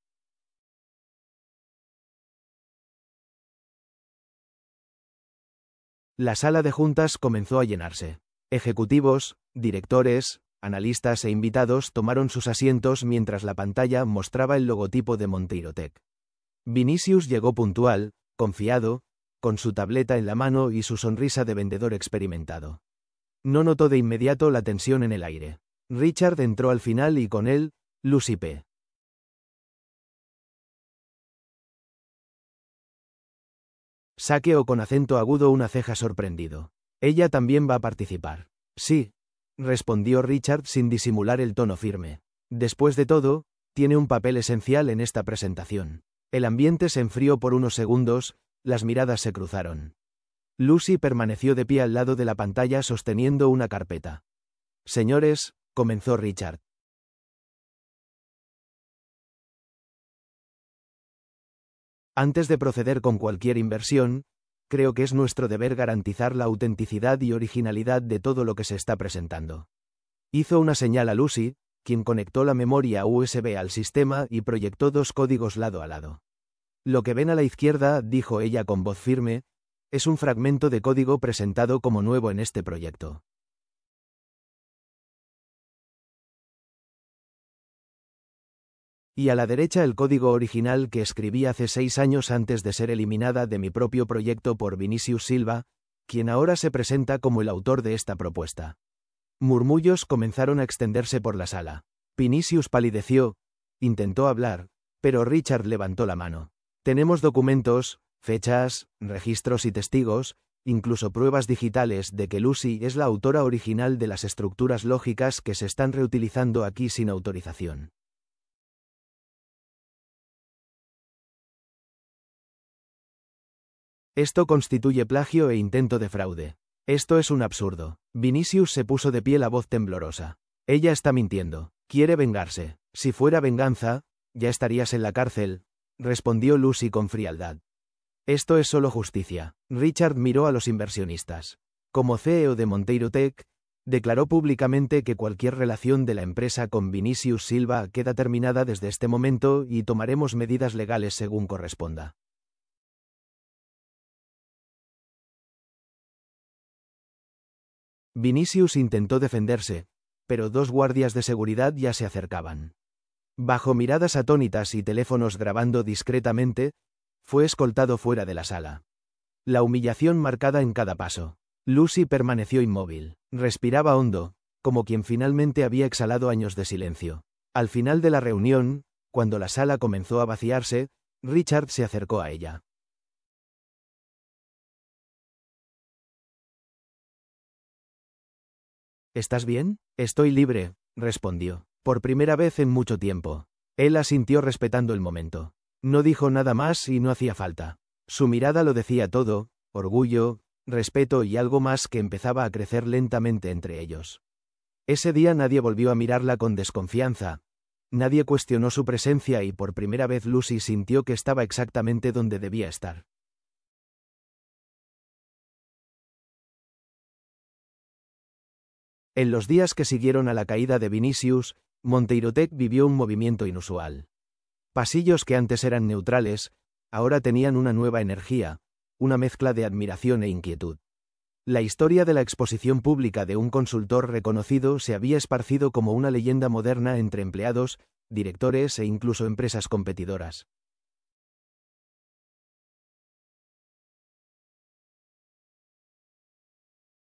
La sala de juntas comenzó a llenarse. Ejecutivos, directores, analistas e invitados tomaron sus asientos mientras la pantalla mostraba el logotipo de Monteiro Tech. Vinicius llegó puntual, confiado, con su tableta en la mano y su sonrisa de vendedor experimentado. No notó de inmediato la tensión en el aire. Richard entró al final y con él, Lucy P. Saqueó con acento agudo una ceja sorprendido. Ella también va a participar. Sí, respondió Richard sin disimular el tono firme. Después de todo, tiene un papel esencial en esta presentación. El ambiente se enfrió por unos segundos, las miradas se cruzaron. Lucy permaneció de pie al lado de la pantalla sosteniendo una carpeta. Señores, comenzó Richard. Antes de proceder con cualquier inversión, creo que es nuestro deber garantizar la autenticidad y originalidad de todo lo que se está presentando. Hizo una señal a Lucy, quien conectó la memoria USB al sistema y proyectó dos códigos lado a lado. Lo que ven a la izquierda, dijo ella con voz firme, es un fragmento de código presentado como nuevo en este proyecto. Y a la derecha el código original que escribí hace 6 años antes de ser eliminada de mi propio proyecto por Vinicius Silva, quien ahora se presenta como el autor de esta propuesta. Murmullos comenzaron a extenderse por la sala. Vinicius palideció, intentó hablar, pero Richard levantó la mano. Tenemos documentos, fechas, registros y testigos, incluso pruebas digitales de que Lucy es la autora original de las estructuras lógicas que se están reutilizando aquí sin autorización. Esto constituye plagio e intento de fraude. Esto es un absurdo. Vinicius se puso de pie, la voz temblorosa. Ella está mintiendo. Quiere vengarse. Si fuera venganza, ya estarías en la cárcel, respondió Lucy con frialdad. Esto es solo justicia. Richard miró a los inversionistas. Como CEO de Monteiro Tech, declaró públicamente que cualquier relación de la empresa con Vinicius Silva queda terminada desde este momento y tomaremos medidas legales según corresponda. Vinicius intentó defenderse, pero 2 guardias de seguridad ya se acercaban. Bajo miradas atónitas y teléfonos grabando discretamente, fue escoltado fuera de la sala. La humillación marcada en cada paso. Lucy permaneció inmóvil. Respiraba hondo, como quien finalmente había exhalado años de silencio. Al final de la reunión, cuando la sala comenzó a vaciarse, Richard se acercó a ella. ¿Estás bien? Estoy libre, respondió. Por primera vez en mucho tiempo. Él asintió respetando el momento. No dijo nada más y no hacía falta. Su mirada lo decía todo, orgullo, respeto y algo más que empezaba a crecer lentamente entre ellos. Ese día nadie volvió a mirarla con desconfianza. Nadie cuestionó su presencia y por primera vez Lucy sintió que estaba exactamente donde debía estar. En los días que siguieron a la caída de Vinicius, Monteiro Tech vivió un movimiento inusual. Pasillos que antes eran neutrales, ahora tenían una nueva energía, una mezcla de admiración e inquietud. La historia de la exposición pública de un consultor reconocido se había esparcido como una leyenda moderna entre empleados, directores e incluso empresas competidoras.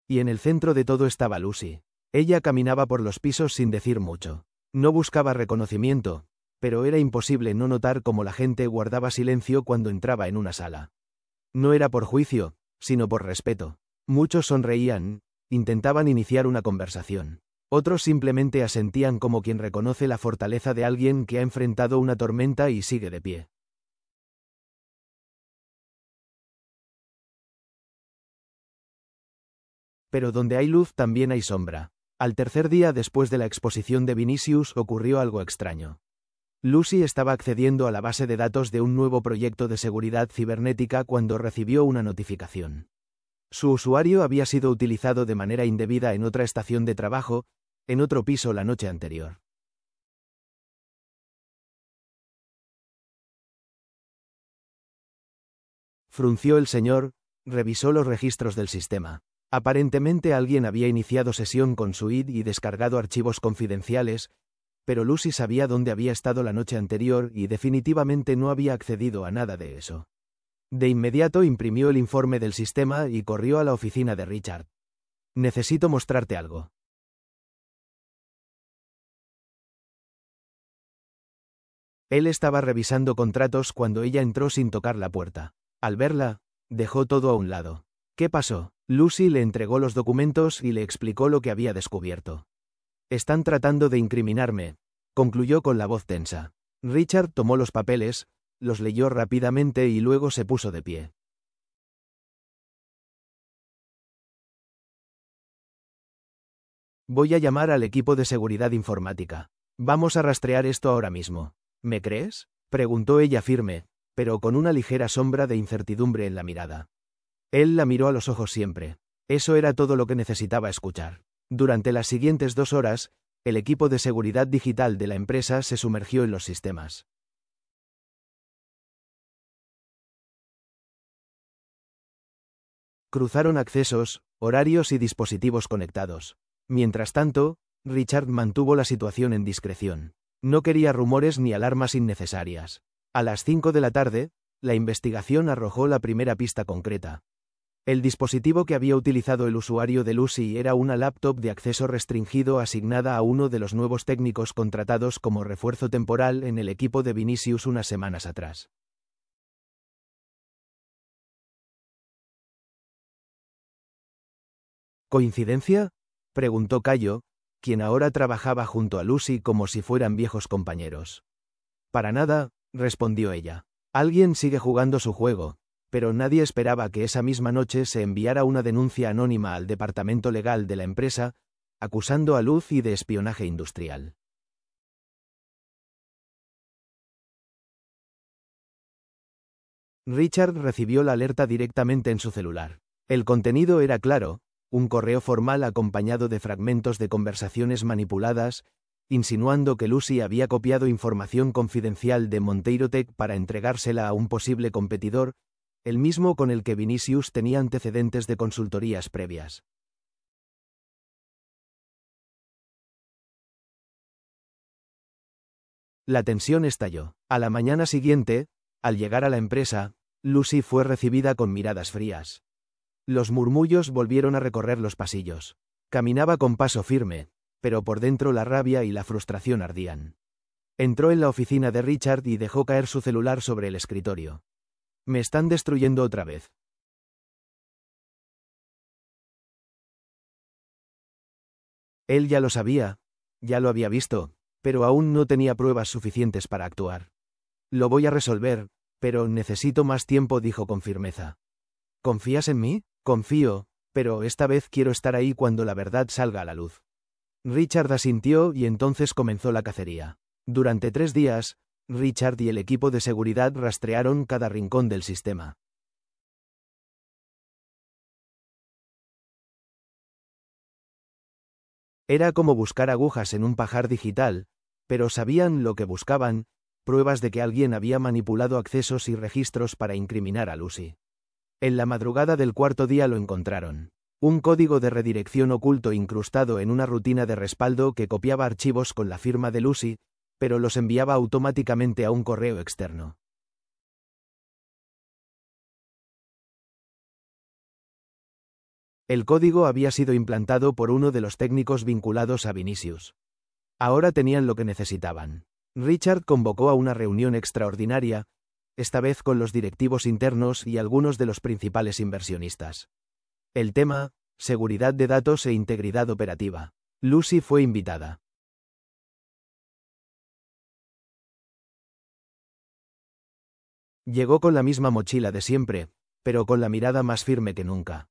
Y en el centro de todo estaba Lucy. Ella caminaba por los pisos sin decir mucho. No buscaba reconocimiento, pero era imposible no notar cómo la gente guardaba silencio cuando entraba en una sala. No era por juicio, sino por respeto. Muchos sonreían, intentaban iniciar una conversación. Otros simplemente asentían como quien reconoce la fortaleza de alguien que ha enfrentado una tormenta y sigue de pie. Pero donde hay luz también hay sombra. Al tercer día después de la exposición de Vinicius ocurrió algo extraño. Lucy estaba accediendo a la base de datos de un nuevo proyecto de seguridad cibernética cuando recibió una notificación. Su usuario había sido utilizado de manera indebida en otra estación de trabajo, en otro piso la noche anterior. Frunció el señor, revisó los registros del sistema. Aparentemente alguien había iniciado sesión con su ID y descargado archivos confidenciales, pero Lucy sabía dónde había estado la noche anterior y definitivamente no había accedido a nada de eso. De inmediato imprimió el informe del sistema y corrió a la oficina de Richard. Necesito mostrarte algo. Él estaba revisando contratos cuando ella entró sin tocar la puerta. Al verla, dejó todo a un lado. ¿Qué pasó? Lucy le entregó los documentos y le explicó lo que había descubierto. Están tratando de incriminarme, concluyó con la voz tensa. Richard tomó los papeles, los leyó rápidamente y luego se puso de pie. Voy a llamar al equipo de seguridad informática. Vamos a rastrear esto ahora mismo. ¿Me crees?, preguntó ella firme, pero con una ligera sombra de incertidumbre en la mirada. Él la miró a los ojos siempre. Eso era todo lo que necesitaba escuchar. Durante las siguientes 2 horas, el equipo de seguridad digital de la empresa se sumergió en los sistemas. Cruzaron accesos, horarios y dispositivos conectados. Mientras tanto, Richard mantuvo la situación en discreción. No quería rumores ni alarmas innecesarias. A las 5 de la tarde, la investigación arrojó la primera pista concreta. El dispositivo que había utilizado el usuario de Lucy era una laptop de acceso restringido asignada a uno de los nuevos técnicos contratados como refuerzo temporal en el equipo de Vinicius unas semanas atrás. ¿Coincidencia?, preguntó Cayo, quien ahora trabajaba junto a Lucy como si fueran viejos compañeros. Para nada, respondió ella. Alguien sigue jugando su juego, pero nadie esperaba que esa misma noche se enviara una denuncia anónima al departamento legal de la empresa, acusando a Lucy de espionaje industrial. Richard recibió la alerta directamente en su celular. El contenido era claro: un correo formal acompañado de fragmentos de conversaciones manipuladas, insinuando que Lucy había copiado información confidencial de Monteiro Tech para entregársela a un posible competidor, el mismo con el que Vinicius tenía antecedentes de consultorías previas. La tensión estalló. A la mañana siguiente, al llegar a la empresa, Lucy fue recibida con miradas frías. Los murmullos volvieron a recorrer los pasillos. Caminaba con paso firme, pero por dentro la rabia y la frustración ardían. Entró en la oficina de Richard y dejó caer su celular sobre el escritorio. «Me están destruyendo otra vez». Él ya lo sabía, ya lo había visto, pero aún no tenía pruebas suficientes para actuar. «Lo voy a resolver, pero necesito más tiempo», dijo con firmeza. «¿Confías en mí?». «Confío, pero esta vez quiero estar ahí cuando la verdad salga a la luz». Richard asintió y entonces comenzó la cacería. Durante 3 días, Richard y el equipo de seguridad rastrearon cada rincón del sistema. Era como buscar agujas en un pajar digital, pero sabían lo que buscaban: pruebas de que alguien había manipulado accesos y registros para incriminar a Lucy. En la madrugada del 4.º día lo encontraron. Un código de redirección oculto incrustado en una rutina de respaldo que copiaba archivos con la firma de Lucy, pero los enviaba automáticamente a un correo externo. El código había sido implantado por uno de los técnicos vinculados a Vinicius. Ahora tenían lo que necesitaban. Richard convocó a una reunión extraordinaria, esta vez con los directivos internos y algunos de los principales inversionistas. El tema: seguridad de datos e integridad operativa. Lucy fue invitada. Llegó con la misma mochila de siempre, pero con la mirada más firme que nunca.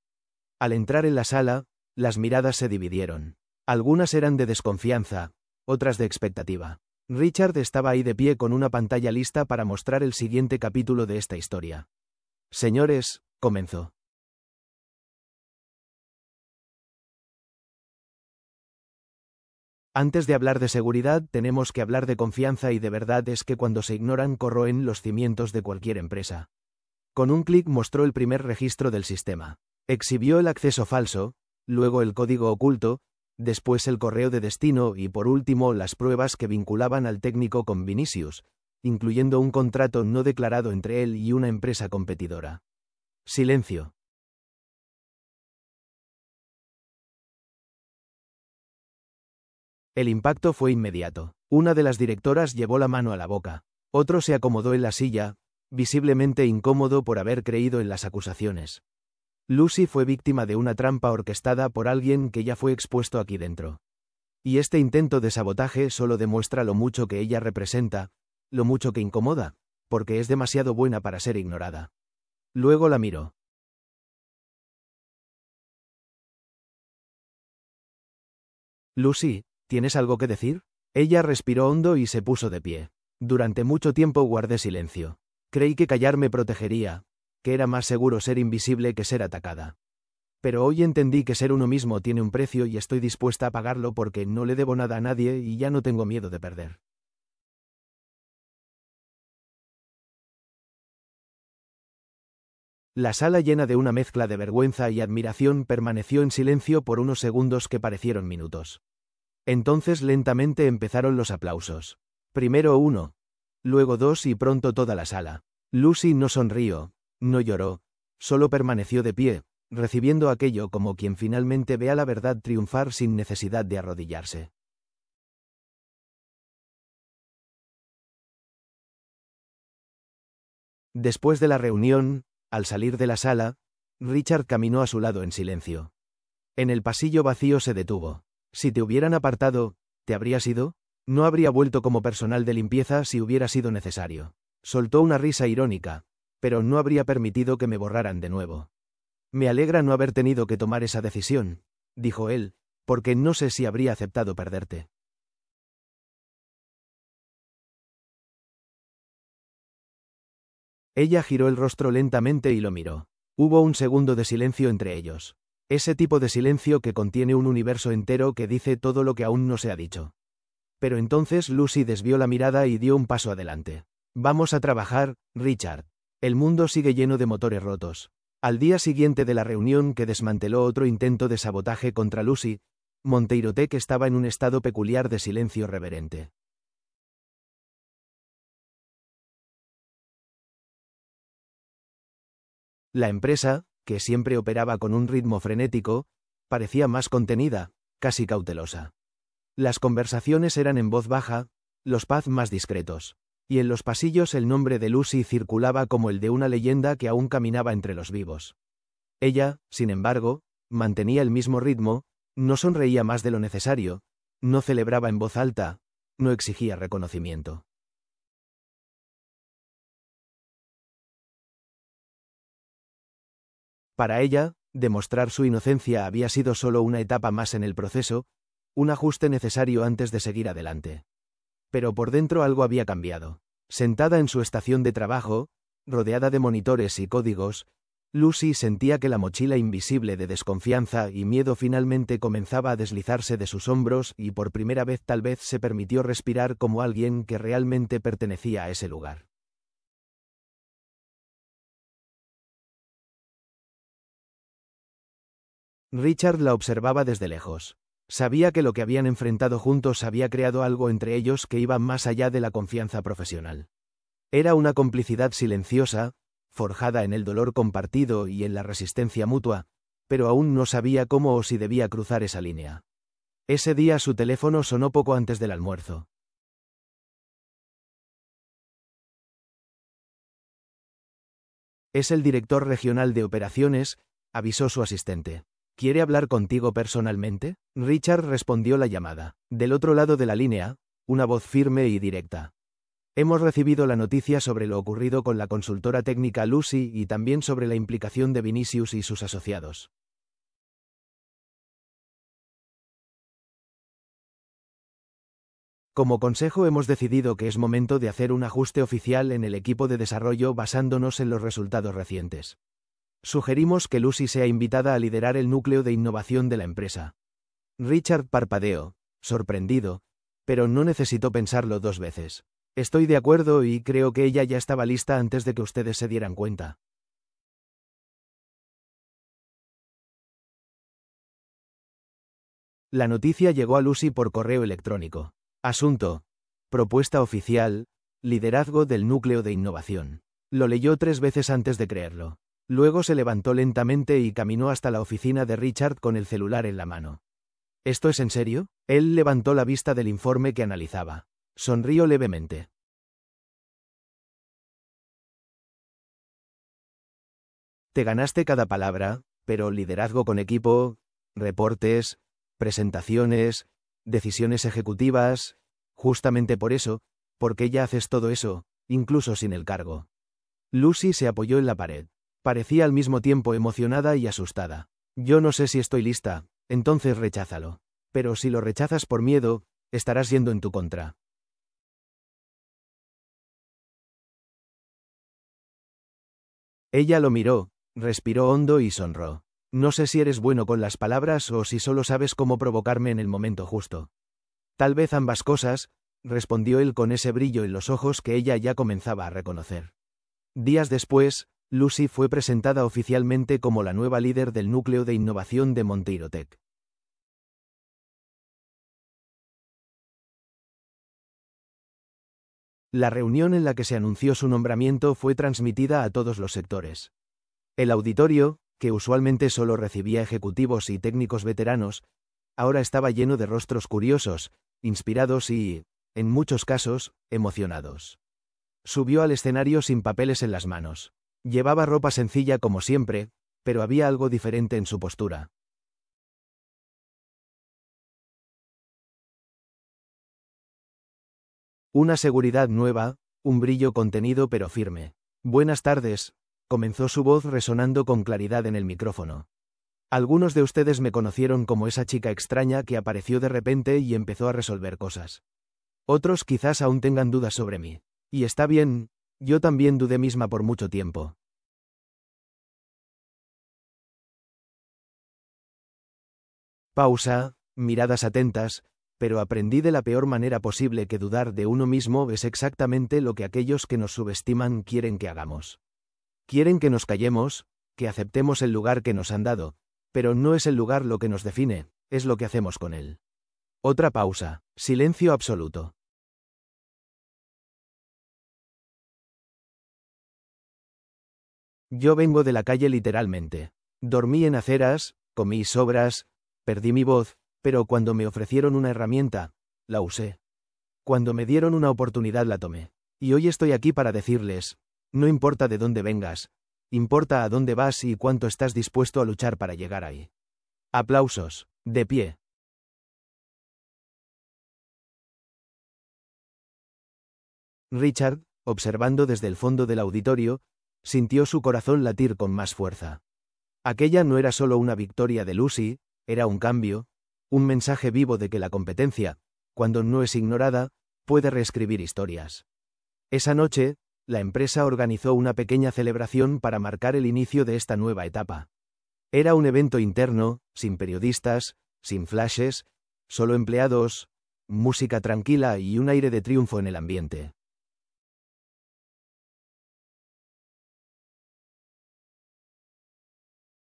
Al entrar en la sala, las miradas se dividieron. Algunas eran de desconfianza, otras de expectativa. Richard estaba ahí de pie con una pantalla lista para mostrar el siguiente capítulo de esta historia. «Señores», comenzó. «Antes de hablar de seguridad tenemos que hablar de confianza, y de verdad es que cuando se ignoran corroen los cimientos de cualquier empresa». Con un clic mostró el primer registro del sistema. Exhibió el acceso falso, luego el código oculto, después el correo de destino y por último las pruebas que vinculaban al técnico con Vinicius, incluyendo un contrato no declarado entre él y una empresa competidora. Silencio. El impacto fue inmediato. Una de las directoras llevó la mano a la boca. Otro se acomodó en la silla, visiblemente incómodo por haber creído en las acusaciones. Lucy fue víctima de una trampa orquestada por alguien que ya fue expuesto aquí dentro. Y este intento de sabotaje solo demuestra lo mucho que ella representa, lo mucho que incomoda, porque es demasiado buena para ser ignorada. Luego la miró. Lucy, ¿tienes algo que decir? Ella respiró hondo y se puso de pie. Durante mucho tiempo guardé silencio. Creí que callar me protegería, que era más seguro ser invisible que ser atacada. Pero hoy entendí que ser uno mismo tiene un precio y estoy dispuesta a pagarlo porque no le debo nada a nadie y ya no tengo miedo de perder. La sala llena de una mezcla de vergüenza y admiración permaneció en silencio por unos segundos que parecieron minutos. Entonces lentamente empezaron los aplausos. Primero uno, luego dos y pronto toda la sala. Lucy no sonrió, no lloró, solo permaneció de pie, recibiendo aquello como quien finalmente ve a la verdad triunfar sin necesidad de arrodillarse. Después de la reunión, al salir de la sala, Richard caminó a su lado en silencio. En el pasillo vacío se detuvo. Si te hubieran apartado, ¿te habrías ido? No habría vuelto como personal de limpieza si hubiera sido necesario. Soltó una risa irónica, pero no habría permitido que me borraran de nuevo. Me alegra no haber tenido que tomar esa decisión, dijo él, porque no sé si habría aceptado perderte. Ella giró el rostro lentamente y lo miró. Hubo un segundo de silencio entre ellos. Ese tipo de silencio que contiene un universo entero que dice todo lo que aún no se ha dicho. Pero entonces Lucy desvió la mirada y dio un paso adelante. Vamos a trabajar, Richard. El mundo sigue lleno de motores rotos. Al día siguiente de la reunión que desmanteló otro intento de sabotaje contra Lucy, Monteirotek estaba en un estado peculiar de silencio reverente. La empresa, que siempre operaba con un ritmo frenético, parecía más contenida, casi cautelosa. Las conversaciones eran en voz baja, los paz más discretos. Y en los pasillos el nombre de Lucy circulaba como el de una leyenda que aún caminaba entre los vivos. Ella, sin embargo, mantenía el mismo ritmo, no sonreía más de lo necesario, no celebraba en voz alta, no exigía reconocimiento. Para ella, demostrar su inocencia había sido solo una etapa más en el proceso, un ajuste necesario antes de seguir adelante. Pero por dentro algo había cambiado. Sentada en su estación de trabajo, rodeada de monitores y códigos, Lucy sentía que la mochila invisible de desconfianza y miedo finalmente comenzaba a deslizarse de sus hombros y por primera vez tal vez se permitió respirar como alguien que realmente pertenecía a ese lugar. Richard la observaba desde lejos. Sabía que lo que habían enfrentado juntos había creado algo entre ellos que iba más allá de la confianza profesional. Era una complicidad silenciosa, forjada en el dolor compartido y en la resistencia mutua, pero aún no sabía cómo o si debía cruzar esa línea. Ese día su teléfono sonó poco antes del almuerzo. Es el director regional de operaciones, avisó su asistente. ¿Quiere hablar contigo personalmente? Richard respondió la llamada. Del otro lado de la línea, una voz firme y directa. Hemos recibido la noticia sobre lo ocurrido con la consultora técnica Lucy y también sobre la implicación de Vinicius y sus asociados. Como consejo hemos decidido que es momento de hacer un ajuste oficial en el equipo de desarrollo basándonos en los resultados recientes. Sugerimos que Lucy sea invitada a liderar el núcleo de innovación de la empresa. Richard parpadeó, sorprendido, pero no necesitó pensarlo dos veces. Estoy de acuerdo y creo que ella ya estaba lista antes de que ustedes se dieran cuenta. La noticia llegó a Lucy por correo electrónico. Asunto. Propuesta oficial. Liderazgo del núcleo de innovación. Lo leyó 3 veces antes de creerlo. Luego se levantó lentamente y caminó hasta la oficina de Richard con el celular en la mano. ¿Esto es en serio? Él levantó la vista del informe que analizaba. Sonrió levemente. Te ganaste cada palabra, pero liderazgo con equipo, reportes, presentaciones, decisiones ejecutivas. Justamente por eso, porque ya haces todo eso, incluso sin el cargo. Lucy se apoyó en la pared. Parecía al mismo tiempo emocionada y asustada. Yo no sé si estoy lista, entonces recházalo. Pero si lo rechazas por miedo, estarás yendo en tu contra. Ella lo miró, respiró hondo y sonrió. No sé si eres bueno con las palabras o si solo sabes cómo provocarme en el momento justo. Tal vez ambas cosas, respondió él con ese brillo en los ojos que ella ya comenzaba a reconocer. Días después, Lucy fue presentada oficialmente como la nueva líder del núcleo de innovación de Monteiro Tech. La reunión en la que se anunció su nombramiento fue transmitida a todos los sectores. El auditorio, que usualmente solo recibía ejecutivos y técnicos veteranos, ahora estaba lleno de rostros curiosos, inspirados y, en muchos casos, emocionados. Subió al escenario sin papeles en las manos. Llevaba ropa sencilla como siempre, pero había algo diferente en su postura. Una seguridad nueva, un brillo contenido pero firme. Buenas tardes, comenzó su voz resonando con claridad en el micrófono. Algunos de ustedes me conocieron como esa chica extraña que apareció de repente y empezó a resolver cosas. Otros quizás aún tengan dudas sobre mí. Y está bien, yo también dudé misma por mucho tiempo. Pausa, miradas atentas, pero aprendí de la peor manera posible que dudar de uno mismo es exactamente lo que aquellos que nos subestiman quieren que hagamos. Quieren que nos callemos, que aceptemos el lugar que nos han dado, pero no es el lugar lo que nos define, es lo que hacemos con él. Otra pausa, silencio absoluto. Yo vengo de la calle literalmente. Dormí en aceras, comí sobras, perdí mi voz, pero cuando me ofrecieron una herramienta, la usé. Cuando me dieron una oportunidad la tomé. Y hoy estoy aquí para decirles, no importa de dónde vengas, importa a dónde vas y cuánto estás dispuesto a luchar para llegar ahí. Aplausos, de pie. Richard, observando desde el fondo del auditorio, sintió su corazón latir con más fuerza. Aquella no era solo una victoria de Lucy, era un cambio, un mensaje vivo de que la competencia, cuando no es ignorada, puede reescribir historias. Esa noche, la empresa organizó una pequeña celebración para marcar el inicio de esta nueva etapa. Era un evento interno, sin periodistas, sin flashes, solo empleados, música tranquila y un aire de triunfo en el ambiente.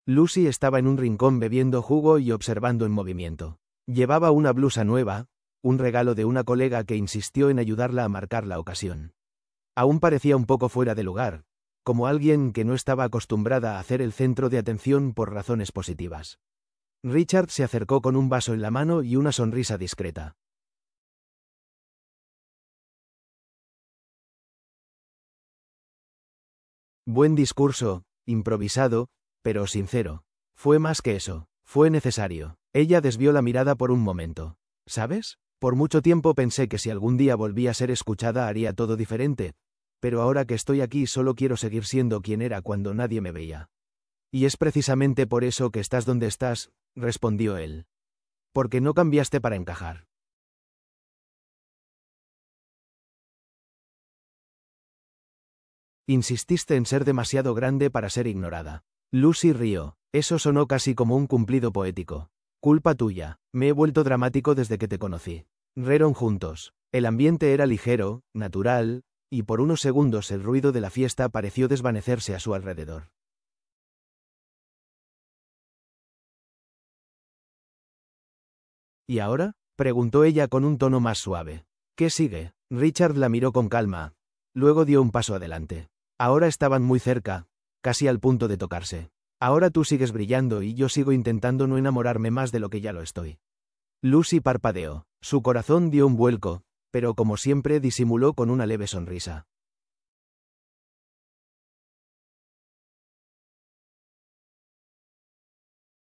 Lucy estaba en un rincón bebiendo jugo y observando en movimiento. Llevaba una blusa nueva, un regalo de una colega que insistió en ayudarla a marcar la ocasión. Aún parecía un poco fuera de lugar, como alguien que no estaba acostumbrada a hacer el centro de atención por razones positivas. Richard se acercó con un vaso en la mano y una sonrisa discreta. Buen discurso, improvisado, pero sincero. Fue más que eso, fue necesario. Ella desvió la mirada por un momento. ¿Sabes? Por mucho tiempo pensé que si algún día volvía a ser escuchada haría todo diferente, pero ahora que estoy aquí solo quiero seguir siendo quien era cuando nadie me veía. Y es precisamente por eso que estás donde estás, respondió él. Porque no cambiaste para encajar. Insististe en ser demasiado grande para ser ignorada. Lucy rió. Eso sonó casi como un cumplido poético. Culpa tuya. Me he vuelto dramático desde que te conocí. Rieron juntos. El ambiente era ligero, natural, y por unos segundos el ruido de la fiesta pareció desvanecerse a su alrededor. ¿Y ahora? Preguntó ella con un tono más suave. ¿Qué sigue? Richard la miró con calma. Luego dio un paso adelante. Ahora estaban muy cerca, casi al punto de tocarse. Ahora tú sigues brillando y yo sigo intentando no enamorarme más de lo que ya lo estoy. Lucy parpadeó. Su corazón dio un vuelco, pero como siempre disimuló con una leve sonrisa.